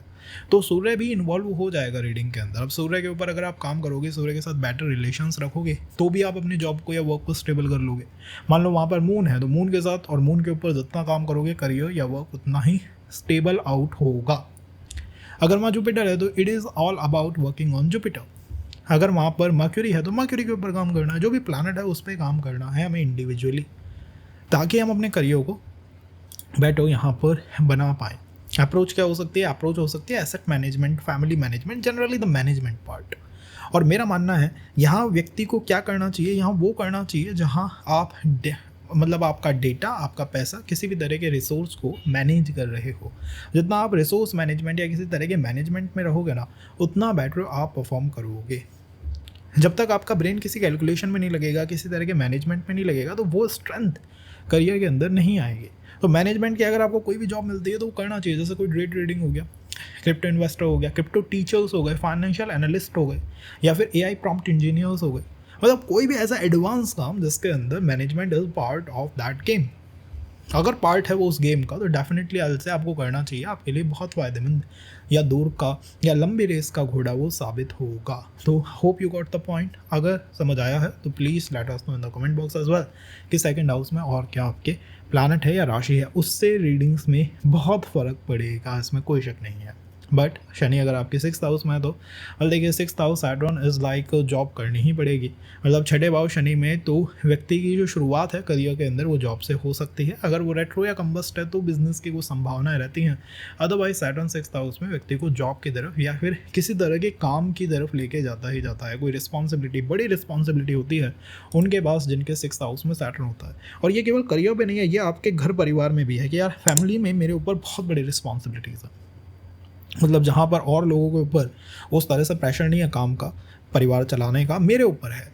तो सूर्य भी इन्वॉल्व हो जाएगा रीडिंग के अंदर। अब सूर्य के ऊपर अगर आप काम करोगे, सूर्य के साथ बेटर रिलेशंस रखोगे, तो भी आप अपनी जॉब को या वर्क को स्टेबल कर लोगे। मान लो वहाँ पर मून है, तो मून के साथ और मून के ऊपर जितना काम करोगे करियर या वर्क, उतना ही स्टेबल आउट होगा। अगर वहाँ जुपिटर है तो it is all about working on Jupiter. अगर वहाँ पर मर्क्यूरी है तो मर्क्यूरी के ऊपर काम करना है, जो भी प्लैनेट है उस पर काम करना है हमें इंडिविजुअली, ताकि हम अपने करियर को बैठो यहाँ पर बना पाए। अप्रोच क्या हो सकती है? अप्रोच हो सकती है asset management, family management, generally the management part. और मेरा मानना है यहाँ व्यक्ति को क्या करना चाहिए, यहाँ वो करना चाहिए जहाँ आप मतलब आपका डेटा, आपका पैसा, किसी भी तरह के रिसोर्स को मैनेज कर रहे हो। जितना आप रिसोर्स मैनेजमेंट या किसी तरह के मैनेजमेंट में रहोगे ना, उतना बेटर आप परफॉर्म करोगे। जब तक आपका ब्रेन किसी कैलकुलेशन में नहीं लगेगा, किसी तरह के मैनेजमेंट में नहीं लगेगा, तो वो स्ट्रेंथ करियर के अंदर नहीं आएगी। तो मैनेजमेंट की अगर आपको कोई भी जॉब मिलती है तो वो करना चाहिए। जैसे कोई डे ट्रेडिंग हो गया, क्रिप्टो इन्वेस्टर हो गया, क्रिप्टो टीचर्स हो गए, फाइनेंशियल एनालिस्ट हो गए, या फिर एआई प्रॉम्प्ट इंजीनियर्स हो गए, मतलब कोई भी ऐसा एडवांस काम जिसके अंदर management is part of that game. अगर पार्ट है वो उस गेम का, तो डेफिनेटली आज से आपको करना चाहिए, आपके लिए बहुत फ़ायदेमंद या दूर का या लंबी रेस का घोड़ा वो साबित होगा। तो hope you got the point. अगर समझ आया है तो please let us know in the comment box as well कि सेकंड हाउस में और क्या आपके प्लैनेट है या राशि है, उससे रीडिंग्स में बहुत फ़र्क पड़ेगा, इसमें कोई शक नहीं है। बट शनि अगर आपके 6th हाउस में है तो देखिए 6th house Saturn is like job करनी ही पड़ेगी। मतलब छठे भाव शनि में तो व्यक्ति की जो शुरुआत है करियर के अंदर वो जॉब से हो सकती है। अगर वो रेट्रो या कम्बस्ट है तो बिजनेस की कुछ संभावनाएं रहती हैं। अदरवाइज सैटर्न 6th हाउस में व्यक्ति को जॉब की तरफ या फिर किसी तरह के काम की तरफ लेके जाता ही जाता है। कोई रिस्पॉन्सिबिलिटी, बड़ी रिस्पॉन्सिबिलिटी होती है उनके पास जिनके 6th हाउस में सैटर्न होता है। और ये केवल करियर पे नहीं है, ये आपके घर परिवार में भी है कि यार फैमिली में मेरे ऊपर बहुत बड़ी रिस्पॉन्सिबिलिटीज़ है। मतलब जहाँ पर और लोगों के ऊपर उस तरह से प्रेशर नहीं है काम का, परिवार चलाने का, मेरे ऊपर है।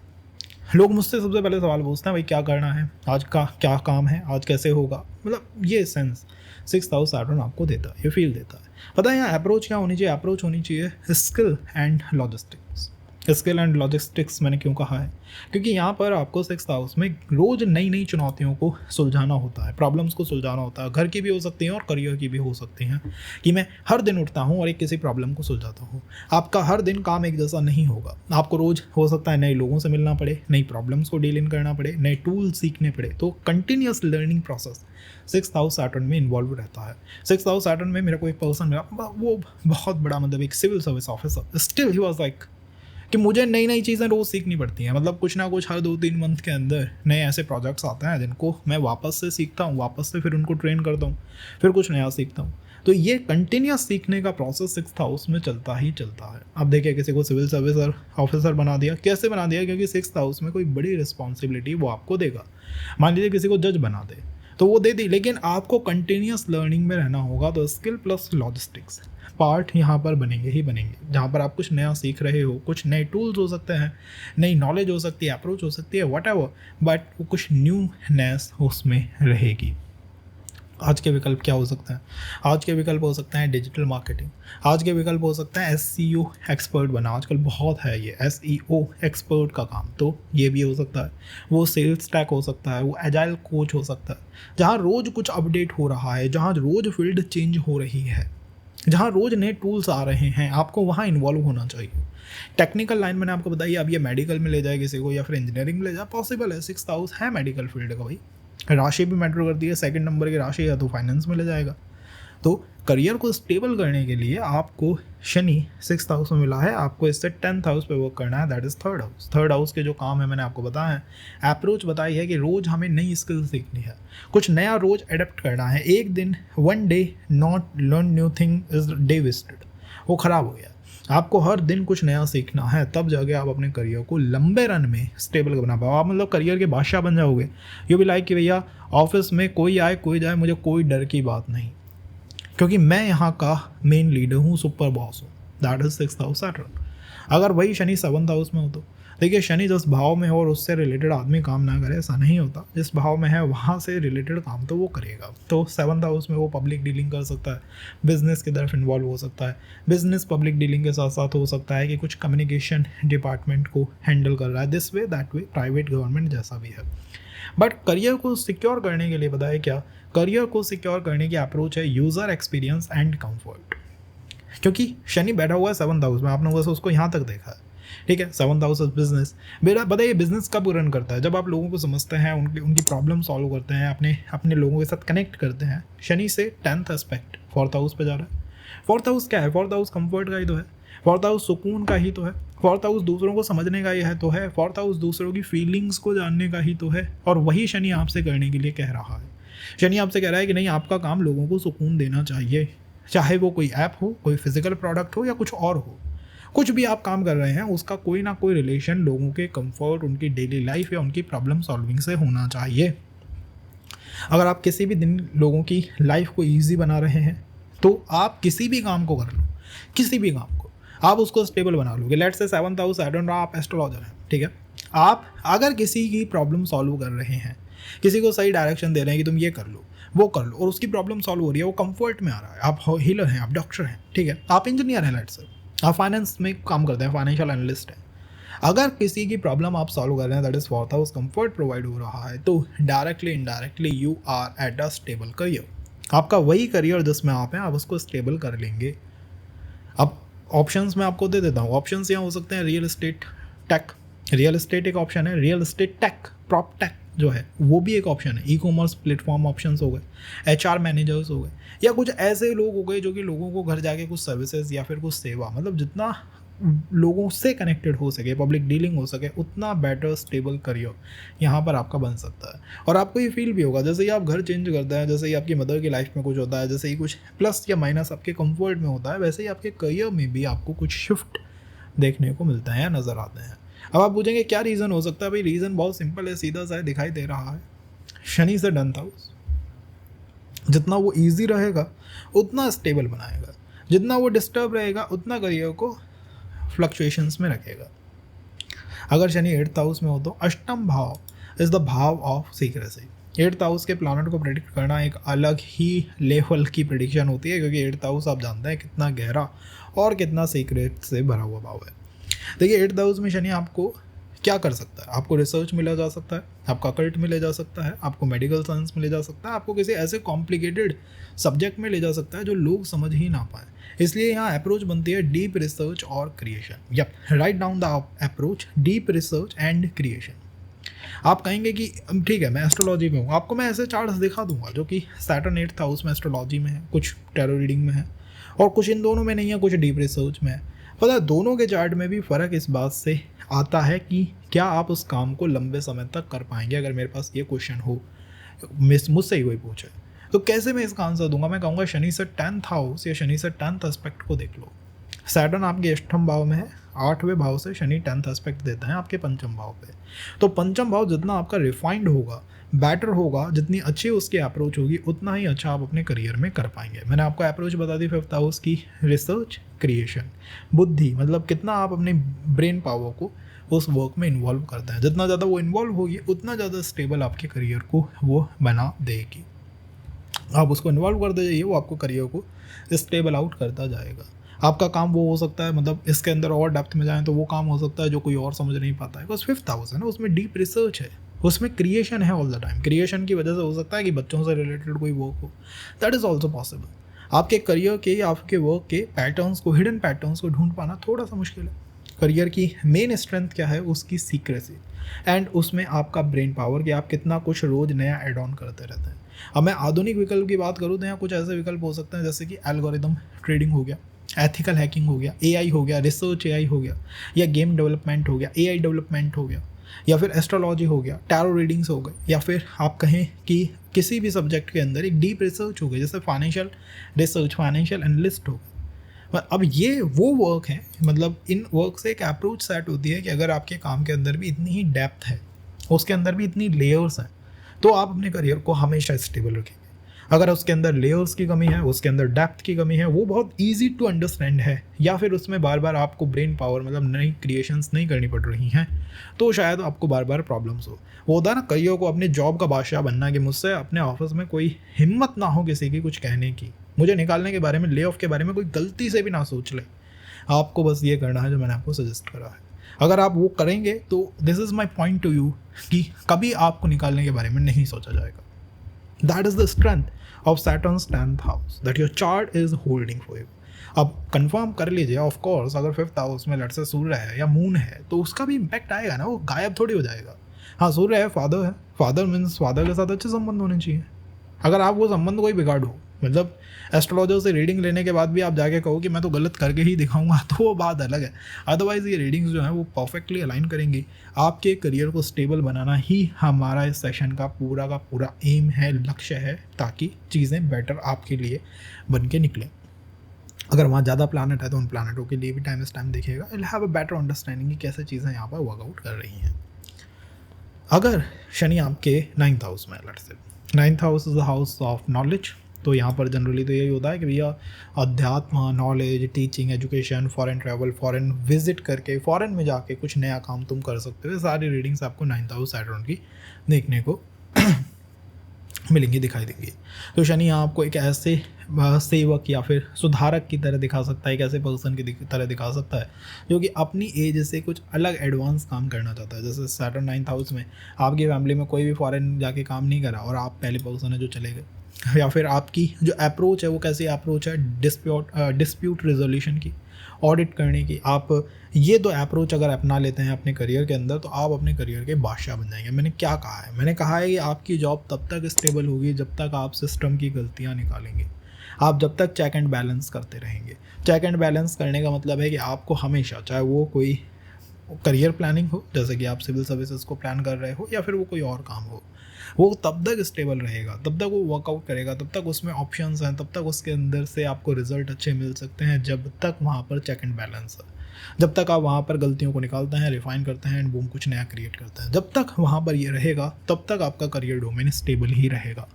लोग मुझसे सबसे पहले सवाल पूछते हैं भाई क्या करना है, आज का क्या काम है, आज कैसे होगा। मतलब ये सेंस 6th हाउस सैटर्न आपको देता है, ये फील देता है। पता है यहाँ अप्रोच क्या होनी चाहिए? अप्रोच होनी चाहिए skill and logistics. Skill and logistics मैंने क्यों कहा है? क्योंकि यहाँ पर आपको 6th हाउस में रोज़ नई नई चुनौतियों को सुलझाना होता है, प्रॉब्लम्स को सुलझाना होता है। घर की भी हो सकती हैं और करियर की भी हो सकती हैं, कि मैं हर दिन उठता हूँ और एक किसी प्रॉब्लम को सुलझाता हूँ। आपका हर दिन काम एक जैसा नहीं होगा। आपको रोज़ हो सकता है नए लोगों से मिलना पड़े, नई प्रॉब्लम्स को डील इन करना पड़े, नए टूल सीखने पड़े। तो continuous learning process 6th house Saturn में इन्वॉल्व रहता है। 6th हाउस सैटर्न में मेरा कोई पर्सन मिला, वो बहुत बड़ा, मतलब एक civil service officer, still he was like कि मुझे नई नई चीज़ें रोज़ सीखनी पड़ती हैं। मतलब कुछ ना कुछ हर 2-3 मंथ के अंदर नए ऐसे प्रोजेक्ट्स आते हैं जिनको मैं वापस से सीखता हूँ, वापस से फिर उनको ट्रेन करता हूँ, फिर कुछ नया सीखता हूँ। तो ये कंटिन्यूस सीखने का प्रोसेस 6th हाउस में चलता ही चलता है। अब देखिए किसी को सिविल सर्विस ऑफिसर बना दिया, कैसे बना दिया? क्योंकि 6th हाउस में कोई बड़ी रिस्पॉन्सिबिलिटी वो आपको देगा। मान लीजिए किसी को जज बना दे तो वो दे दी, लेकिन आपको कंटिन्यूस लर्निंग में रहना होगा। तो स्किल प्लस लॉजिस्टिक्स पार्ट यहाँ पर बनेंगे ही बनेंगे, जहाँ पर आप कुछ नया सीख रहे हो, कुछ नए टूल्स हो सकते हैं, नई नॉलेज हो सकती है, अप्रोच हो सकती है, वट एवर, बट वो कुछ न्यूनेस उसमें रहेगी। आज के विकल्प क्या हो सकते हैं? आज के विकल्प हो सकते हैं डिजिटल मार्केटिंग, आज के विकल्प हो सकते हैं SEO एक्सपर्ट बना। आजकल बहुत है ये SEO एक्सपर्ट का काम, तो ये भी हो सकता है। वो सेल्स टैक हो सकता है, वो एजाइल कोच हो सकता है। जहाँ रोज़ कुछ अपडेट हो रहा है, जहाँ रोज़ फील्ड चेंज हो रही है, जहाँ रोज़ नए टूल्स आ रहे हैं, आपको वहाँ इन्वॉल्व होना चाहिए। टेक्निकल लाइन मैंने आपको बताई, अब ये मेडिकल में ले जाए किसी को या फिर इंजीनियरिंग में ले जाए, पॉसिबल है। 6th हाउस है मेडिकल फील्ड का भाई, राशि भी मैटर करती है। 2nd नंबर की राशि है तो फाइनेंस में ले जाएगा। तो करियर को स्टेबल करने के लिए आपको शनि 6th हाउस में मिला है, आपको इससे 10th हाउस पे वर्क करना है, that is 3rd house. 3rd house के जो काम है मैंने आपको बताया है, अप्रोच बताई है कि रोज़ हमें नई स्किल सीखनी है, कुछ नया रोज़ एडेप्ट करना है। एक दिन, one day not learn new thing is day wasted, वो ख़राब हो गया। आपको हर दिन कुछ नया सीखना है, तब जाके आप अपने करियर को लंबे रन में स्टेबल बना पाओ। आप मतलब करियर के बादशाह बन जाओगे। यू बी लाइक कि भैया ऑफिस में कोई आए कोई जाए, मुझे कोई डर की बात नहीं, क्योंकि मैं यहाँ का मेन लीडर हूँ, सुपर बॉस हूँ। That is 6th house Saturn. अगर वही शनि 7th हाउस में हो तो देखिए, शनि जिस भाव में हो और उससे रिलेटेड आदमी काम ना करे, ऐसा नहीं होता। जिस भाव में है वहाँ से रिलेटेड काम तो वो करेगा। तो 7th हाउस में वो पब्लिक डीलिंग कर सकता है, बिजनेस की तरफ इन्वॉल्व हो सकता है। बिजनेस पब्लिक डीलिंग के साथ साथ हो सकता है कि कुछ कम्युनिकेशन डिपार्टमेंट को हैंडल कर रहा है, this way that way, private government जैसा भी है। बट करियर को सिक्योर करने के लिए पता है क्या, करियर को सिक्योर करने की अप्रोच है यूज़र एक्सपीरियंस एंड कंफर्ट। क्योंकि शनि बैठा हुआ है 7th हाउस में, आपने बस उसको यहाँ तक देखा है, ठीक है। 7th हाउस ऑफ बिजनेस, मेरा बताइए बिजनेस कब रन करता है, जब आप लोगों को समझते हैं, उनकी प्रॉब्लम सॉल्व करते हैं, अपने लोगों के साथ कनेक्ट करते हैं। शनि से 10th एस्पेक्ट 4th हाउस पे जा रहा है। 4th हाउस क्या है, 4th हाउस कंफर्ट का ही तो है, 4th हाउस सुकून का ही तो है, 4th हाउस दूसरों को समझने का ही है तो है, 4th हाउस दूसरों की फीलिंग्स को जानने का ही तो है। और वही शनि आपसे करने के लिए कह रहा है। शनि आपसे कह रहा है कि नहीं, आपका काम लोगों को सुकून देना चाहिए, चाहे वो कोई ऐप हो, कोई फिजिकल प्रोडक्ट हो या कुछ और हो। कुछ भी आप काम कर रहे हैं उसका कोई ना कोई रिलेशन लोगों के कंफर्ट, उनकी डेली लाइफ या उनकी प्रॉब्लम सॉल्विंग से होना चाहिए। अगर आप किसी भी दिन लोगों की लाइफ को ईजी बना रहे हैं तो आप किसी भी काम को कर लो, किसी भी काम को आप उसको स्टेबल बना लोगे। Let's say 7th house, I don't know, आप एस्ट्रोलॉजर हैं, ठीक है। आप अगर किसी की प्रॉब्लम सॉल्व कर रहे हैं, किसी को सही डायरेक्शन दे रहे हैं कि तुम ये कर लो, वो कर लो, और उसकी प्रॉब्लम सॉल्व हो रही है, वो कंफर्ट में आ रहा है, आप हीलर हैं, आप डॉक्टर हैं, ठीक है, आप इंजीनियर हैं, लेट्स से आप फाइनेंस में काम करते हैं, फाइनेंशियल एनालिस्ट हैं, अगर किसी की प्रॉब्लम आप सॉल्व कर रहे हैं, that is 4th house comfort provide हो रहा है, तो directly indirectly you are at a stable career. आपका वही करियर जिसमें आप हैं, आप उसको स्टेबल कर लेंगे। अब ऑप्शंस मैं आपको दे देता हूँ। ऑप्शंस यहाँ हो सकते हैं real estate, tech, real estate एक ऑप्शन है, real estate tech, prop tech जो है वो भी एक ऑप्शन है, ई कॉमर्स प्लेटफॉर्म ऑप्शंस हो गए, HR मैनेजर्स हो गए, या कुछ ऐसे लोग हो गए जो कि लोगों को घर जाके कुछ सर्विसेज या फिर कुछ सेवा, मतलब जितना लोगों से कनेक्टेड हो सके, पब्लिक डीलिंग हो सके, उतना बेटर स्टेबल करियर यहाँ पर आपका बन सकता है। और आपको ये फील भी होगा जैसे ही आप घर चेंज करते हैं, जैसे ही आपकी मदर की लाइफ में कुछ होता है, जैसे ही कुछ प्लस या माइनस आपके कंफर्ट में होता है, वैसे ही आपके करियर में भी आपको कुछ शिफ्ट देखने को मिलते हैं, नज़र आते हैं। अब आप पूछेंगे क्या रीज़न हो सकता है? भाई रीज़न बहुत सिंपल है, सीधा सा दिखाई दे रहा है, शनि से 10th हाउस। जितना वो ईजी रहेगा उतना स्टेबल बनाएगा, जितना वो डिस्टर्ब रहेगा उतना करियर को फ्लक्चुएशंस में रखेगा। अगर शनि 8th हाउस में हो तो अष्टम भाव इज़ द भाव ऑफ सीक्रेसी। 8th हाउस के प्लानट को प्रेडिक्ट करना एक अलग ही लेवल की प्रेडिक्शन होती है, क्योंकि 8th हाउस आप जानते हैं कितना गहरा और कितना सीक्रेट से भरा हुआ भाव है। देखिए 8th हाउस में शनि आपको क्या कर सकता है? आपको रिसर्च में ले जा सकता है, आपको अकल्ट में ले जा सकता है, आपको मेडिकल साइंस में ले जा सकता है, आपको किसी ऐसे कॉम्प्लिकेटेड सब्जेक्ट में ले जा सकता है जो लोग समझ ही ना पाए। इसलिए यहाँ अप्रोच बनती है डीप रिसर्च और creation. Yup, write down the approach, deep research and creation. आप कहेंगे कि ठीक है मैं एस्ट्रोलॉजी में हूँ, आपको मैं ऐसे चार्ट्स दिखा दूंगा जो कि सैटर्न 8th हाउस में एस्ट्रोलॉजी में है, कुछ टैरो रीडिंग में है, और कुछ इन दोनों में नहीं है, कुछ डीप रिसर्च में है। पता है दोनों के चार्ट में भी फ़र्क इस बात से आता है कि क्या आप उस काम को लंबे समय तक कर पाएंगे। अगर मेरे पास ये क्वेश्चन हो, मुझसे ही कोई पूछे, तो कैसे मैं इसका आंसर दूंगा? मैं कहूँगा शनि से 10th हाउस या शनि से 10th एस्पेक्ट को देख लो। सैटर्न आपके अष्टम भाव में है, 8वें भाव से शनि 10th एस्पेक्ट देता है आपके पंचम भाव पे। तो पंचम भाव जितना आपका रिफाइंड होगा, बेटर होगा, जितनी अच्छी उसकी अप्रोच होगी, उतना ही अच्छा आप अपने करियर में कर पाएंगे। मैंने आपको अप्रोच बता दी 5th हाउस की, रिसर्च, क्रिएशन, बुद्धि, मतलब कितना आप अपने ब्रेन पावर को उस वर्क में इन्वॉल्व करते हैं। जितना ज़्यादा वो इन्वॉल्व होगी उतना ज़्यादा स्टेबल आपके करियर को वो बना देगी। आप उसको इन्वॉल्व करते जाइए, वो आपको करियर को स्टेबल आउट करता जाएगा। आपका काम वो हो सकता है, मतलब इसके अंदर और डेप्थ में जाएं तो वो काम हो सकता है जो कोई और समझ नहीं पाता है। बिकॉज 5th हाउस है ना, उसमें डीप रिसर्च है, उसमें क्रिएशन है ऑल द टाइम। क्रिएशन की वजह से हो सकता है कि बच्चों से रिलेटेड कोई वर्क हो, दैट इज़ ऑल्सो पॉसिबल। आपके करियर के, आपके वर्क के पैटर्न्स को, हिडन पैटर्न्स को ढूंढ पाना थोड़ा सा मुश्किल है। करियर की मेन स्ट्रेंथ क्या है? उसकी सीक्रेसी, एंड उसमें आपका ब्रेन पावर कि आप कितना कुछ रोज़ नया एड ऑन करते रहते हैं। अब मैं आधुनिक विकल्प की बात करूँ तो यहाँ कुछ ऐसे विकल्प हो सकते हैं जैसे कि एल्गोरिदम ट्रेडिंग हो गया, एथिकल हैकिंग हो गया, AI हो गया, रिसर्च AI हो गया, या गेम डेवलपमेंट हो गया, AI डेवलपमेंट हो गया, या फिर एस्ट्रोलॉजी हो गया, टैरो रीडिंग्स हो गए, या फिर आप कहें कि किसी भी सब्जेक्ट के अंदर एक डीप रिसर्च हो गई, जैसे फाइनेंशियल रिसर्च, फाइनेंशियल एनालिस्ट हो गए। अब ये वो वर्क है, मतलब इन वर्क से एक अप्रोच सेट होती है कि अगर आपके काम के अंदर भी इतनी ही डेप्थ है, उसके अंदर भी इतनी लेयर्स हैं, तो आप अपने करियर को हमेशा स्टेबल रखेंगे। अगर उसके अंदर लेयर्स की कमी है, उसके अंदर डेप्थ की कमी है, वो बहुत ईजी टू अंडरस्टैंड है, या फिर उसमें बार बार आपको ब्रेन पावर, मतलब नई क्रिएशंस नहीं करनी पड़ रही हैं, तो शायद आपको बार बार प्रॉब्लम्स हो। वो होता है ना करियर को अपने जॉब का बादशाह बनना, कि मुझसे अपने ऑफिस में कोई हिम्मत ना हो किसी की कुछ कहने की, मुझे निकालने के बारे में, ले ऑफ के बारे में कोई गलती से भी ना सोच ले। आपको बस ये करना है जो मैंने आपको सजेस्ट करा है। अगर आप वो करेंगे तो this is my point two you कि कभी आपको निकालने के बारे में नहीं सोचा जाएगा। That is the strength of Saturn's 10th house that your chart is holding for you. अब कंफर्म कर लीजिए, ऑफ कोर्स अगर 5th हाउस में लेट्स से सूर्य है या मून है तो उसका भी इम्पैक्ट आएगा ना, वो गायब थोड़ी हो जाएगा। हाँ, सूर्य है, फादर मीन्स फादर के साथ अच्छे संबंध होने चाहिए। अगर आप वो संबंध कोई बिगाड़ो, मतलब एस्ट्रोलॉजर से रीडिंग लेने के बाद भी आप जाके कहो कि मैं तो गलत करके ही दिखाऊंगा, तो वो बात अलग है। अदरवाइज़ ये रीडिंग्स जो है वो परफेक्टली अलाइन करेंगी। आपके करियर को स्टेबल बनाना ही हमारा इस सेशन का पूरा एम है, लक्ष्य है, ताकि चीज़ें बेटर आपके लिए बन के निकलें। अगर वहाँ ज़्यादा प्लानट है तो उन प्लानटों के लिए भी टाइम देखिएगा, will have a better understanding कि कैसे चीज़ें यहाँ पर वर्कआउट कर रही हैं। अगर शनि आपके 9th हाउस में, let's say 9th house is the house of knowledge, तो यहाँ पर जनरली तो यही होता है कि भैया अध्यात्म, knowledge, teaching, education, foreign travel, foreign visit करके फॉरेन में जाके कुछ नया काम तुम कर सकते हो। सारी रीडिंग्स आपको 9th हाउस सैटर्न की देखने को मिलेंगी, दिखाई देंगी। तो शनि आपको एक ऐसे सेवक या फिर सुधारक की तरह दिखा सकता है, एक ऐसे पर्सन की तरह दिखा सकता है जो कि अपनी एज से कुछ अलग एडवांस काम करना चाहता है। जैसे सैटर्न 9th हाउस में आपकी फैमिली में कोई भी फॉरेन जाके काम नहीं करा और आप पहले पर्सन है जो चले गए, या फिर आपकी जो अप्रोच है वो कैसी अप्रोच है, डिस्प्यूट रिजोल्यूशन की, ऑडिट करने की। आप ये दो अप्रोच अगर अपना लेते हैं अपने करियर के अंदर तो आप अपने करियर के बादशाह बन जाएंगे। मैंने क्या कहा है? मैंने कहा है कि आपकी जॉब तब तक स्टेबल होगी जब तक आप सिस्टम की गलतियाँ निकालेंगे, आप जब तक चेक एंड बैलेंस करते रहेंगे। चेक एंड बैलेंस करने का मतलब है कि आपको हमेशा, चाहे वो कोई करियर प्लानिंग हो, जैसे कि आप सिविल सर्विसेज को प्लान कर रहे हो, या फिर वो कोई और काम हो, वो तब तक स्टेबल रहेगा, तब तक वो वर्कआउट करेगा, तब तक उसमें ऑप्शंस हैं, तब तक उसके अंदर से आपको रिजल्ट अच्छे मिल सकते हैं, जब तक वहाँ पर चेक एंड बैलेंस है। जब तक आप वहाँ पर गलतियों को निकालते हैं, रिफाइन करते हैं एंड बूम कुछ नया क्रिएट करते हैं, जब तक वहाँ पर ये रहेगा तब तक आपका करियर डोमेन स्टेबल ही रहेगा।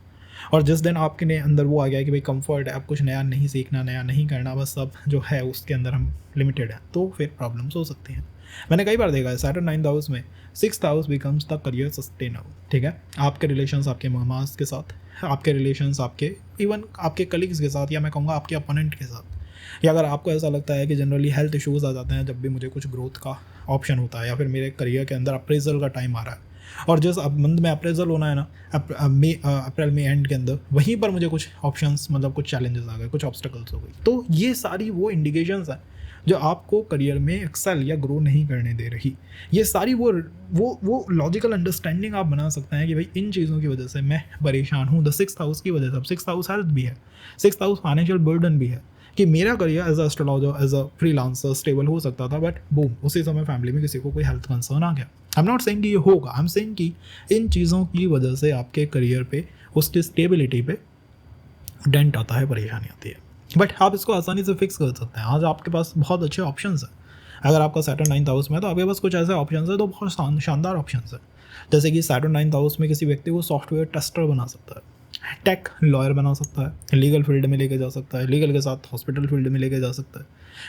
और जिस दिन आपके अंदर वो आ गया कि भाई कंफर्ट है, आप कुछ नया नहीं सीखना, नया नहीं करना, बस सब जो है उसके अंदर हम लिमिटेड हैं, तो फिर प्रॉब्लम्स हो सकती हैं। मैंने कई बार देखा है सैटर्न 9th हाउस में 6th house becomes the career sustainable. ठीक है, आपके रिलेशंस आपके मामास के साथ, आपके रिलेशंस आपके इवन आपके कलीग्स के साथ, या मैं कहूँगा आपके अपोनेंट के साथ, या अगर आपको ऐसा लगता है कि जनरली हेल्थ इश्यूज़ आ जाते हैं जब भी मुझे कुछ ग्रोथ का ऑप्शन होता है, या फिर मेरे करियर के अंदर अप्रेजल का टाइम आ रहा है, और जिस मंथ में अप्रेजल होना है ना, अप्रैल में एंड के अंदर, वहीं पर मुझे कुछ ऑप्शंस, मतलब कुछ चैलेंजेस आ गए, कुछ ऑब्स्टिकल्स हो गई, तो ये सारी वो इंडिकेशंस हैं जो आपको करियर में एक्सेल या ग्रो नहीं करने दे रही। ये सारी वो लॉजिकल अंडरस्टैंडिंग आप बना सकते हैं कि भाई इन चीज़ों की वजह से मैं परेशान हूँ। द 6th हाउस की वजह से, अब 6th हाउस हेल्थ भी है, 6th हाउस फाइनेंशियल बर्डन भी है, कि मेरा career as a astrologer, as a freelancer stable हो सकता था, बट बूम, उसी समय फैमिली में किसी को कोई हेल्थ कंसर्न आ गया। आई एम नॉट सेइंग कि ये होगा, आई एम सेइंग कि इन चीज़ों की वजह से आपके करियर पे, उसकी स्टेबिलिटी पे डेंट आता है, परेशानी आती है। बट आप इसको आसानी से फिक्स कर सकते हैं। आज आपके पास बहुत अच्छे ऑप्शंस हैं। अगर आपका सैटर्न 9th हाउस में है तो आपके पास कुछ ऐसे ऑप्शंस है तो बहुत शानदार ऑप्शंस है। जैसे कि सैटर्न 9th हाउस में किसी व्यक्ति को सॉफ्टवेयर टेस्टर बना सकता है, टेक लॉयर बना सकता है, लीगल फील्ड में लेके जा सकता है, लीगल के साथ हॉस्पिटल फील्ड में लेके जा सकता है,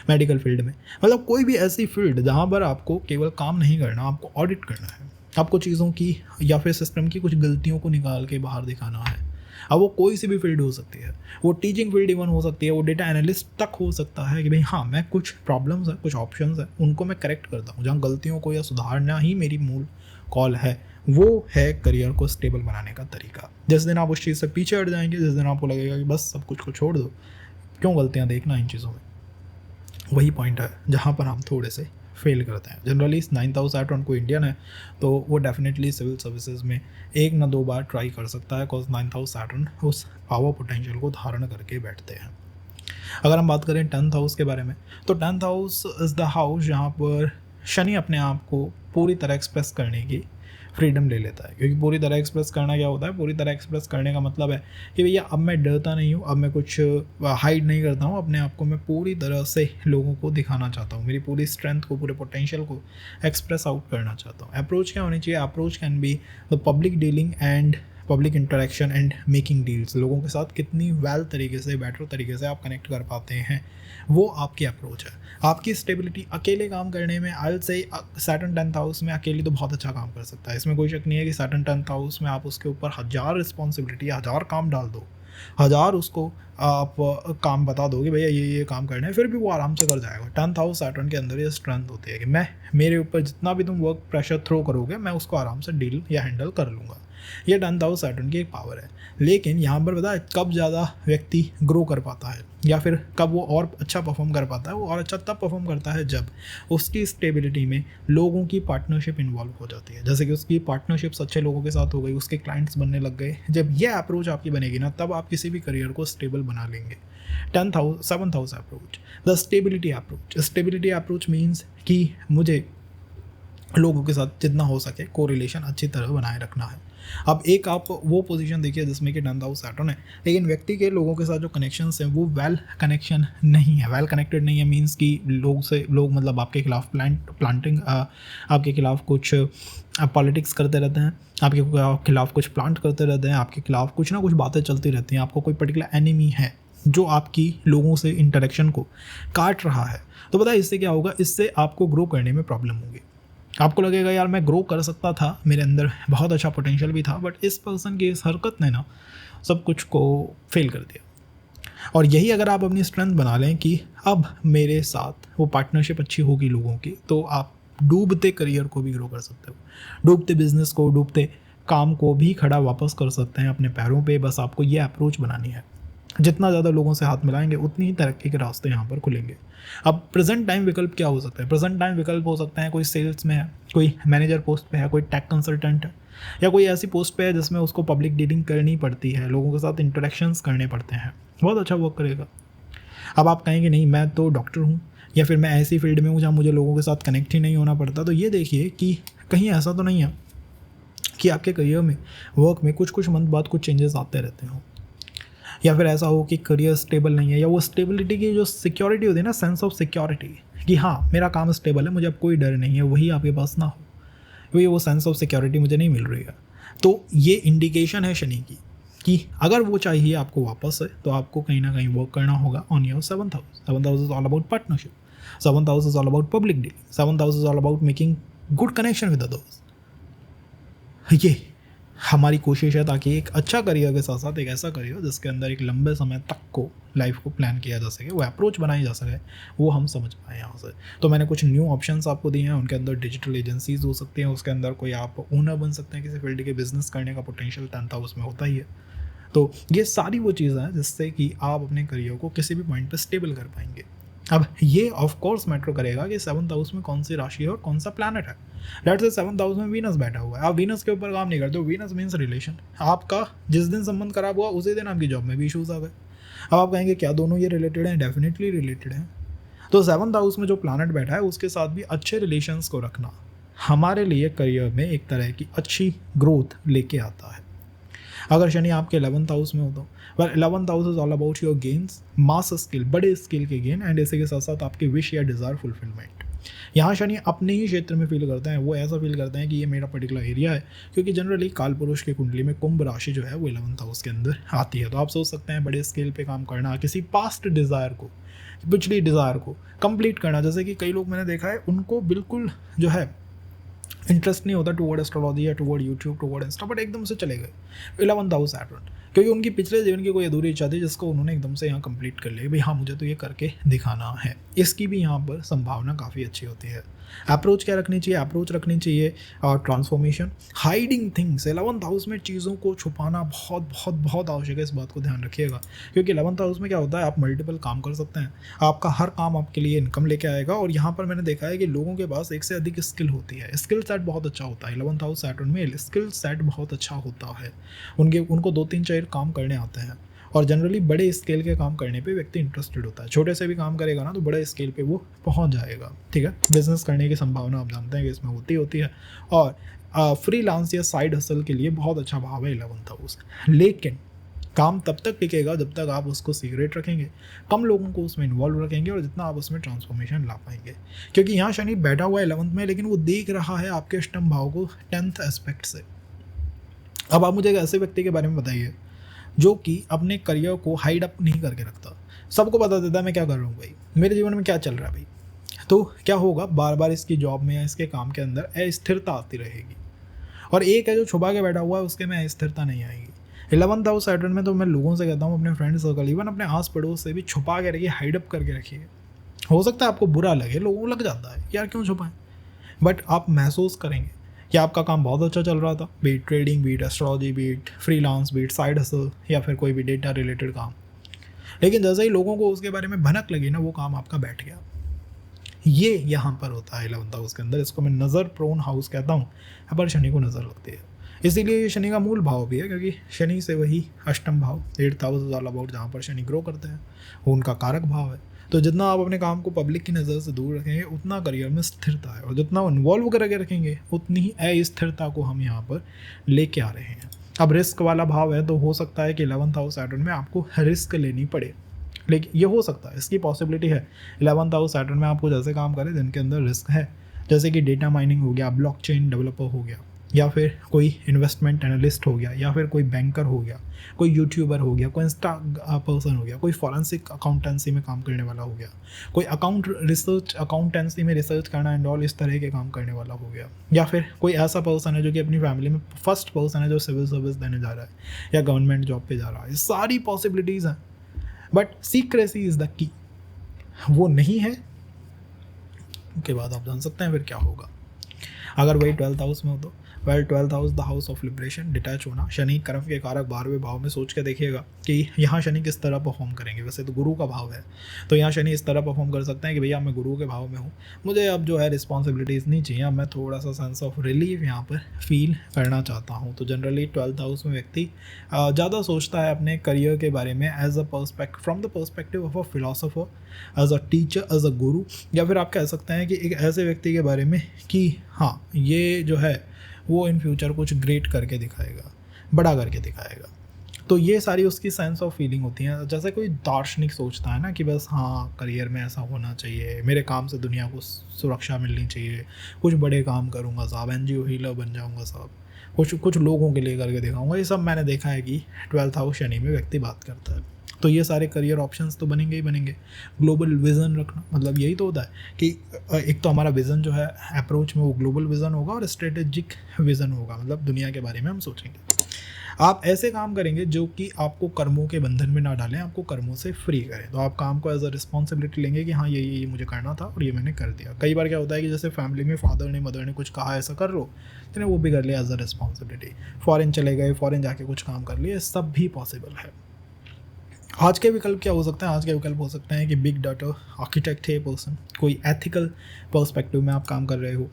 मेडिकल फील्ड में, मतलब कोई भी ऐसी फील्ड जहाँ पर आपको केवल काम नहीं करना, आपको ऑडिट करना है, आपको चीज़ों की या फिर सिस्टम की कुछ गलतियों को निकाल के बाहर दिखाना है। अब वो कोई सी भी फील्ड हो सकती है, वो टीचिंग फील्ड इवन हो सकती है, वो डेटा एनालिस्ट तक हो सकता है कि भाई हाँ, मैं कुछ प्रॉब्लम्स हैं, कुछ ऑप्शंस हैं, उनको मैं करेक्ट करता हूँ। जहाँ गलतियों को या सुधारना ही मेरी मूल कॉल है, वो है करियर को स्टेबल बनाने का तरीका। जिस दिन आप उस चीज़ से पीछे हट जाएंगे, जिस दिन आपको लगेगा कि बस सब कुछ को छोड़ दो, क्यों गलतियाँ देखना इन चीज़ों में, वही पॉइंट है जहाँ पर हम थोड़े से फेल करते हैं। जनरली 9th हाउस सैटर्न कोई इंडियन है तो वो डेफिनेटली सिविल सर्विसेज में 1 ना 2 बार ट्राई कर सकता है, बिकॉज 9th हाउस सैटर्न उस पावर पोटेंशियल को धारण करके बैठते हैं। अगर हम बात करें 10th हाउस के बारे में, तो 10th house is the house जहाँ पर शनि अपने आप को पूरी तरह एक्सप्रेस करने की फ्रीडम ले लेता है। क्योंकि पूरी तरह एक्सप्रेस करना क्या होता है, पूरी तरह एक्सप्रेस करने का मतलब है कि भैया अब मैं डरता नहीं हूँ, अब मैं कुछ हाइड नहीं करता हूँ, अपने आप को मैं पूरी तरह से लोगों को दिखाना चाहता हूँ, मेरी पूरी स्ट्रेंथ को, पूरे पोटेंशियल को एक्सप्रेस आउट करना चाहता हूँ। अप्रोच क्या होनी चाहिए? Approach can be the public dealing and public interaction and making deals. लोगों के साथ कितनी वेल तरीके से, बेटर तरीके से आप कनेक्ट कर पाते हैं, वो आपकी अप्रोच है। आपकी स्टेबिलिटी अकेले काम करने में, I will say Saturn 10th house में अकेले तो बहुत अच्छा काम कर सकता है, इसमें कोई शक नहीं है कि सैटर्न 10th हाउस में आप उसके ऊपर 1000 रिस्पॉन्सिबिलिटी, 1000 काम डाल दो, हज़ार उसको आप काम बता दोगे भैया ये काम करना है, फिर भी वो आराम से कर जाएगा। 10th हाउस सैटर्न के अंदर ये स्ट्रेंथ होती है कि मैं मेरे ऊपर जितना भी तुम वर्क प्रेशर थ्रो करोगे मैं उसको आराम से डील या हैंडल कर लूँगा। ये 10th हाउस सैटर्न की एक पावर है। लेकिन यहाँ पर पता है कब ज़्यादा व्यक्ति ग्रो कर पाता है या फिर कब वो और अच्छा परफॉर्म कर पाता है, वो और अच्छा तब परफॉर्म करता है जब उसकी स्टेबिलिटी में लोगों की पार्टनरशिप इन्वॉल्व हो जाती है। जैसे कि उसकी पार्टनरशिप्स अच्छे लोगों के साथ हो गई, उसके क्लाइंट्स बनने लग गए। जब ये अप्रोच आपकी बनेगी ना, तब आप किसी भी करियर को स्टेबल बना लेंगे। 7th house approach, the stability approach. Stability approach means कि मुझे लोगों के साथ जितना हो सके कोरिलेशन अच्छी तरह बनाए रखना है। अब एक आप वो पोजीशन देखिए जिसमें कि 10th हाउस सैटर्न है, लेकिन व्यक्ति के लोगों के साथ जो कनेक्शंस हैं वो वेल कनेक्शन नहीं है, वेल कनेक्टेड नहीं है। मींस कि लोग मतलब आपके खिलाफ प्लांटिंग आपके खिलाफ कुछ पॉलिटिक्स करते रहते हैं, आपके खिलाफ कुछ प्लांट करते रहते हैं, आपके खिलाफ कुछ ना कुछ बातें चलती रहती हैं। आपको कोई पर्टिकुलर एनिमी है जो आपकी लोगों से इंटरेक्शन को काट रहा है, तो पता है इससे क्या होगा, इससे आपको ग्रो करने में प्रॉब्लम होगी। आपको लगेगा यार मैं ग्रो कर सकता था, मेरे अंदर बहुत अच्छा पोटेंशियल भी था, बट इस पर्सन की इस हरकत ने ना सब कुछ को फेल कर दिया। और यही अगर आप अपनी स्ट्रेंथ बना लें कि अब मेरे साथ वो पार्टनरशिप अच्छी होगी लोगों की, तो आप डूबते करियर को भी ग्रो कर सकते हो, डूबते बिजनेस को, डूबते काम को भी खड़ा वापस कर सकते हैं अपने पैरों पे। बस आपको ये अप्रोच बनानी है। जितना ज़्यादा लोगों से हाथ मिलाएंगे उतनी ही तरक्की के रास्ते यहाँ पर खुलेंगे। अब प्रेजेंट टाइम विकल्प क्या हो सकता है? प्रेजेंट टाइम विकल्प हो सकता है कोई सेल्स में है, कोई मैनेजर पोस्ट पे है, कोई टेक कंसल्टेंट है, या कोई ऐसी पोस्ट पे है जिसमें उसको पब्लिक डीलिंग करनी पड़ती है, लोगों के साथ इंटरेक्शंस करने पड़ते हैं। बहुत अच्छा वर्क करेगा। अब आप कहेंगे नहीं मैं तो डॉक्टर हूँ, या फिर मैं ऐसी फील्ड में हूँ जहाँ मुझे लोगों के साथ कनेक्ट ही नहीं होना पड़ता, तो ये देखिए कि कहीं ऐसा तो नहीं है कि आपके करियर में, वर्क में कुछ मंथ बाद कुछ चेंजेस आते रहते हो, या फिर ऐसा हो कि करियर स्टेबल नहीं है, या वो स्टेबिलिटी की जो सिक्योरिटी होती है ना, सेंस ऑफ सिक्योरिटी, कि हाँ मेरा काम स्टेबल है, मुझे अब कोई डर नहीं है, वही आपके पास ना हो, क्योंकि वो सेंस ऑफ सिक्योरिटी मुझे नहीं मिल रही है। तो ये इंडिकेशन है शनि की कि अगर वो चाहिए आपको वापस से, तो आपको कहीं ना कहीं वर्क करना होगा on your 7th house. 7th house is all about partnership, 7th house is all about public dealing, 7th house is all about making good connection with others. ये हमारी कोशिश है ताकि एक अच्छा करियर के साथ साथ एक ऐसा करियर जिसके अंदर एक लंबे समय तक को लाइफ को प्लान किया जा सके, वो अप्रोच बनाई जा सके, वो हम समझ पाएँ यहाँ से। तो मैंने कुछ न्यू ऑप्शंस आपको दिए हैं, उनके अंदर डिजिटल एजेंसीज हो सकती हैं, उसके अंदर कोई आप ओनर बन सकते हैं, किसी फील्ड के बिजनेस करने का पोटेंशियल 10th हाउस में होता ही है। तो ये सारी वो चीज़ें हैं जिससे कि आप अपने करियर को किसी भी पॉइंट पर स्टेबल कर पाएंगे। अब ये ऑफ कोर्स मैटर करेगा कि 7th हाउस में कौन सी राशि है और कौन सा प्लैनेट है। लेट्स से 7th हाउस में वीनस बैठा हुआ है, आप वीनस के ऊपर काम नहीं करते हो। वीनस मीन्स रिलेशन, आपका जिस दिन संबंध खराब हुआ उसी दिन आपकी जॉब में भी इशूज आ गए। अब आप कहेंगे क्या दोनों ये रिलेटेड हैं? डेफिनेटली रिलेटेड हैं। तो 7th हाउस में जो प्लैनेट बैठा है उसके साथ भी अच्छे रिलेशंस को रखना हमारे लिए करियर में एक तरह की अच्छी ग्रोथ लेके आता है। अगर शनि आपके 11th हाउस में हो तो 11th house is all about your gains, mass skill, बड़े स्किल के गेन, एंड इसी के साथ साथ आपके विश या डिज़ायर फुलफिलमेंट। यहाँ शनि अपने ही क्षेत्र में फील करते हैं, वो ऐसा फील करते हैं कि ये मेरा पर्टिकुलर एरिया है, क्योंकि जनरली काल पुरुष की कुंडली में कुंभ राशि जो है वो 11th हाउस के अंदर आती है। तो आप सोच सकते हैं बड़े स्केल पे काम करना, किसी पास्ट डिज़ायर को, पिछली डिज़ायर को कंप्लीट करना। जैसे कि कई लोग मैंने देखा है उनको बिल्कुल जो है इंटरेस्ट नहीं होता टुवर्ड एस्ट्रोलॉजी या toward YouTube, toward Insta, but एकदम से चले गए 11th हाउस सैटर्न, क्योंकि उनकी पिछले जीवन की कोई अधूरी इच्छा थी जिसको उन्होंने एकदम से यहाँ कंप्लीट कर लिया। भाई हाँ मुझे तो ये करके दिखाना है, इसकी भी यहाँ पर संभावना काफ़ी अच्छी होती है। अप्रोच क्या रखनी चाहिए? अप्रोच रखनी चाहिए और transformation, hiding things. 11th house में चीज़ों को छुपाना बहुत बहुत बहुत आवश्यक है, इस बात को ध्यान रखिएगा, क्योंकि 11th हाउस में क्या होता है, आप मल्टीपल काम कर सकते हैं, आपका हर काम आपके लिए इनकम लेके आएगा। और यहाँ पर मैंने देखा है कि लोगों के पास एक से अधिक स्किल होती है, स्किल सेट बहुत अच्छा होता है। 11th हाउस सैटर्न में स्किल सेट बहुत अच्छा होता है, उनको 2-3-4 काम करने आते हैं, और जनरली बड़े स्केल के काम करने पे व्यक्ति इंटरेस्टेड होता है। छोटे से भी काम करेगा ना तो बड़े स्केल पे वो पहुंच जाएगा। ठीक है, बिजनेस करने की संभावना आप जानते हैं कि इसमें होती है, और फ्रीलांस या साइड हसल के लिए बहुत अच्छा भाव है 11th हाउस। लेकिन काम तब तक टिकेगा जब तक आप उसको सीक्रेट रखेंगे, कम लोगों को उसमें इन्वॉल्व रखेंगे, और जितना आप उसमें ट्रांसफॉर्मेशन ला पाएंगे। क्योंकि यहाँ शनि बैठा हुआ है 11th में, लेकिन वो देख रहा है आपके अष्टम भाव को 10th एस्पेक्ट से। अब आप मुझे एक ऐसे व्यक्ति के बारे में बताइए जो कि अपने करियर को हाइड अप नहीं करके रखता, सबको बता देता है मैं क्या कर रहा हूँ भाई, मेरे जीवन में क्या चल रहा है भाई। तो क्या होगा, बार बार इसकी जॉब में या इसके काम के अंदर अस्थिरता आती रहेगी। और एक है जो छुपा के बैठा हुआ है, उसके में अस्थिरता नहीं आएगी। 11th हाउस सैटर्न में तो मैं लोगों से कहता हूँ, अपने फ्रेंड सर्कल, इवन अपने आस पड़ोस से भी छुपा के रखिए, हाइड अप करके रखिए। हो सकता है आपको बुरा लगे, लोगों को लग जाता है यार क्यों छुपाएं, बट आप महसूस करेंगे कि आपका काम बहुत अच्छा चल रहा था, be it trading, be it astrology, be it freelance, be it side hustle, या फिर कोई भी डेटा रिलेटेड काम। लेकिन जैसे ही लोगों को उसके बारे में भनक लगी ना, वो काम आपका बैठ गया। ये यहाँ पर होता है 11th हाउस के अंदर। इसको मैं नज़र प्रोन हाउस कहता हूँ। यहाँ पर शनि को नज़र लगती है, इसीलिए ये शनि का मूल भाव भी है, क्योंकि शनि से वही अष्टम भाव 8th house is all about, जहाँ पर शनि ग्रो करते हैं, वो उनका कारक भाव है। तो जितना आप अपने काम को पब्लिक की नज़र से दूर रखेंगे, उतना करियर में स्थिरता है, और जितना इन्वॉल्व करके रखेंगे, उतनी ही अस्थिरता को हम यहाँ पर लेके आ रहे हैं। अब रिस्क वाला भाव है, तो हो सकता है कि 11th हाउस सैटर्न में आपको रिस्क लेनी पड़े, लेकिन ये हो सकता है, इसकी पॉसिबिलिटी है। 11th हाउस सैटर्न में आपको जैसे काम करें जिनके अंदर रिस्क है, जैसे कि डेटा माइनिंग हो गया, ब्लॉकचेन डेवलपर हो गया, या फिर कोई इन्वेस्टमेंट एनालिस्ट हो गया, या फिर कोई बैंकर हो गया, कोई यूट्यूबर हो गया, कोई इंस्टा पर्सन हो गया, कोई फॉरेंसिक अकाउंटेंसी में काम करने वाला हो गया, कोई अकाउंटेंसी में रिसर्च करना एंड ऑल, इस तरह के काम करने वाला हो गया, या फिर कोई ऐसा पर्सन है जो कि अपनी फैमिली में फर्स्ट पर्सन है जो सिविल सर्विस देने जा रहा है या गवर्नमेंट जॉब पे जा रहा है। ये सारी पॉसिबिलिटीज़ हैं, but secrecy is the key. वो नहीं है के बाद आप जान सकते हैं फिर क्या होगा। अगर वही 12th हाउस में हो तो 12th house the house of liberation, detach होना। शनि कर्म के कारक 12वें भाव में, सोच के देखिएगा कि यहाँ शनि किस तरह परफॉर्म करेंगे। वैसे तो गुरु का भाव है, तो यहाँ शनि इस तरह परफॉर्म कर सकते हैं कि भैया मैं गुरु के भाव में हूँ, मुझे अब जो है रिस्पॉन्सिबिलिटीज़ नहीं चाहिए, अब मैं थोड़ा सा सेंस ऑफ रिलीफ यहाँ पर फील करना चाहता हूँ। तो जनरली 12th हाउस में व्यक्ति ज़्यादा सोचता है अपने करियर के बारे में as a from the perspective of a philosopher, as a teacher, as a guru, या फिर आप कह सकते हैं कि एक ऐसे व्यक्ति के बारे में कि हाँ ये जो है वो इन फ्यूचर कुछ ग्रेट करके दिखाएगा, बड़ा करके दिखाएगा। तो ये सारी उसकी सेंस ऑफ फीलिंग होती हैं। जैसे कोई दार्शनिक सोचता है ना कि बस हाँ करियर में ऐसा होना चाहिए, मेरे काम से दुनिया को सुरक्षा मिलनी चाहिए, कुछ बड़े काम करूँगा साहब, NGO हीलर बन जाऊँगा साहब, कुछ लोगों के लिए करके दिखाऊँगा। ये सब मैंने देखा है कि 12th हाउस शनि में व्यक्ति बात करता है। तो ये सारे करियर ऑप्शंस तो बनेंगे ही बनेंगे। ग्लोबल विज़न रखना, मतलब यही तो होता है कि एक तो हमारा विज़न जो है अप्रोच में वो ग्लोबल विज़न होगा और स्ट्रेटेजिक विज़न होगा, मतलब दुनिया के बारे में हम सोचेंगे। आप ऐसे काम करेंगे जो कि आपको कर्मों के बंधन में ना डालें, आपको कर्मों से फ्री करें। तो आप काम को एज अ रिस्पॉन्सिबिलिटी लेंगे कि हाँ ये मुझे करना था और ये मैंने कर दिया। कई बार क्या होता है कि जैसे फैमिली में फादर ने मदर ने कुछ कहा ऐसा कर लो, तो वो भी कर लिया एज अ रिस्पॉन्सिबिलिटी। फॉरेन चले गए, फॉरेन जाके कुछ काम कर लिए, सब भी पॉसिबल है। आज के विकल्प क्या हो सकते हैं? आज के विकल्प हो सकते हैं कि बिग डाटा आर्किटेक्ट है पर्सन, कोई एथिकल पर्सपेक्टिव में आप काम कर रहे हो,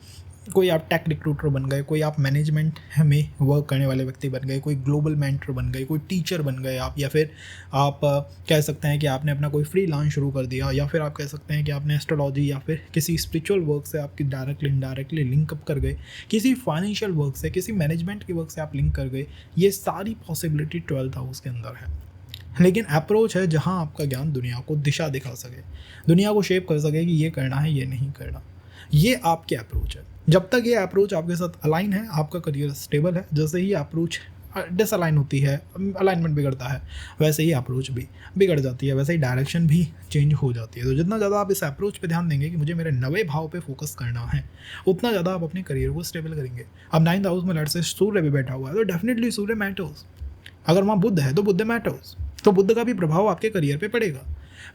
कोई आप टेक रिक्रूटर बन गए, कोई आप मैनेजमेंट में वर्क करने वाले व्यक्ति बन गए, कोई ग्लोबल मेंटर बन गए, कोई टीचर बन गए आप, या फिर आप कह सकते हैं कि आपने अपना कोई फ्रीलांस शुरू कर दिया, या फिर आप कह सकते हैं कि आपने एस्ट्रोलॉजी या फिर किसी स्पिरिचुअल वर्क से आपकी डायरेक्टली इनडायरेक्टली लिंक अप कर गए, किसी फाइनेंशियल वर्क से, किसी मैनेजमेंट के वर्क से आप लिंक कर गए। ये सारी पॉसिबिलिटी 12th हाउस के अंदर है। लेकिन अप्रोच है जहाँ आपका ज्ञान दुनिया को दिशा दिखा सके, दुनिया को शेप कर सके कि ये करना है ये नहीं करना। ये आपके अप्रोच है। जब तक ये अप्रोच आपके साथ अलाइन है, आपका करियर स्टेबल है। जैसे ही अप्रोच डिसअलाइन होती है, अलाइनमेंट बिगड़ता है, वैसे ही अप्रोच भी बिगड़ जाती है, वैसे ही डायरेक्शन भी चेंज हो जाती है। तो जितना ज़्यादा आप इस अप्रोच पे ध्यान देंगे कि मुझे मेरे 9वें भाव पे फोकस करना है, उतना ज़्यादा आप अपने करियर को स्टेबल करेंगे। अब 9th हाउस में लेट्स से सूर्य भी बैठा हुआ है, तो डेफिनेटली सूर्य मैटर्स। अगर वहाँ बुध है तो बुध मैटर्स, तो बुध का भी प्रभाव आपके करियर पे पड़ेगा।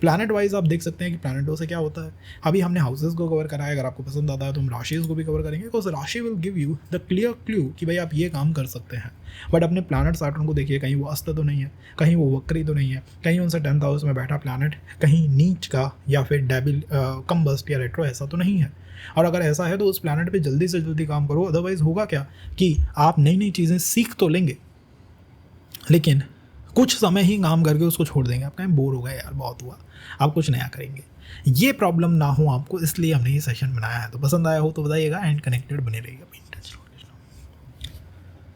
प्लैनेट वाइज आप देख सकते हैं कि प्लैनेटों से क्या होता है। अभी हमने हाउसेस को कवर करा है, अगर आपको पसंद आता है तो हम राशिज़ को भी कवर करेंगे, बिकॉज राशि will give you the clear clue कि भाई आप ये काम कर सकते हैं। बट अपने प्लैनेट सैटर्न को देखिए, कहीं वो अस्त तो नहीं है, कहीं वो वक्री तो नहीं है, कहीं उनसे 10th हाउस में बैठा प्लैनेट कहीं नीच का या फिर डेबिल कम्बस्ट या रेट्रो ऐसा तो नहीं है। और अगर ऐसा है तो उस प्लैनेट पे जल्दी से जल्दी काम करो, अदरवाइज होगा क्या कि आप नई नई चीज़ें सीख तो लेंगे, लेकिन कुछ समय ही काम करके उसको छोड़ देंगे। आप कहें बोर हो गए यार, बहुत हुआ, आप कुछ नया करेंगे। ये प्रॉब्लम ना हो आपको, इसलिए हमने ये सेशन बनाया है। तो पसंद आया हो तो बताइएगा, एंड कनेक्टेड बने रहिएगा।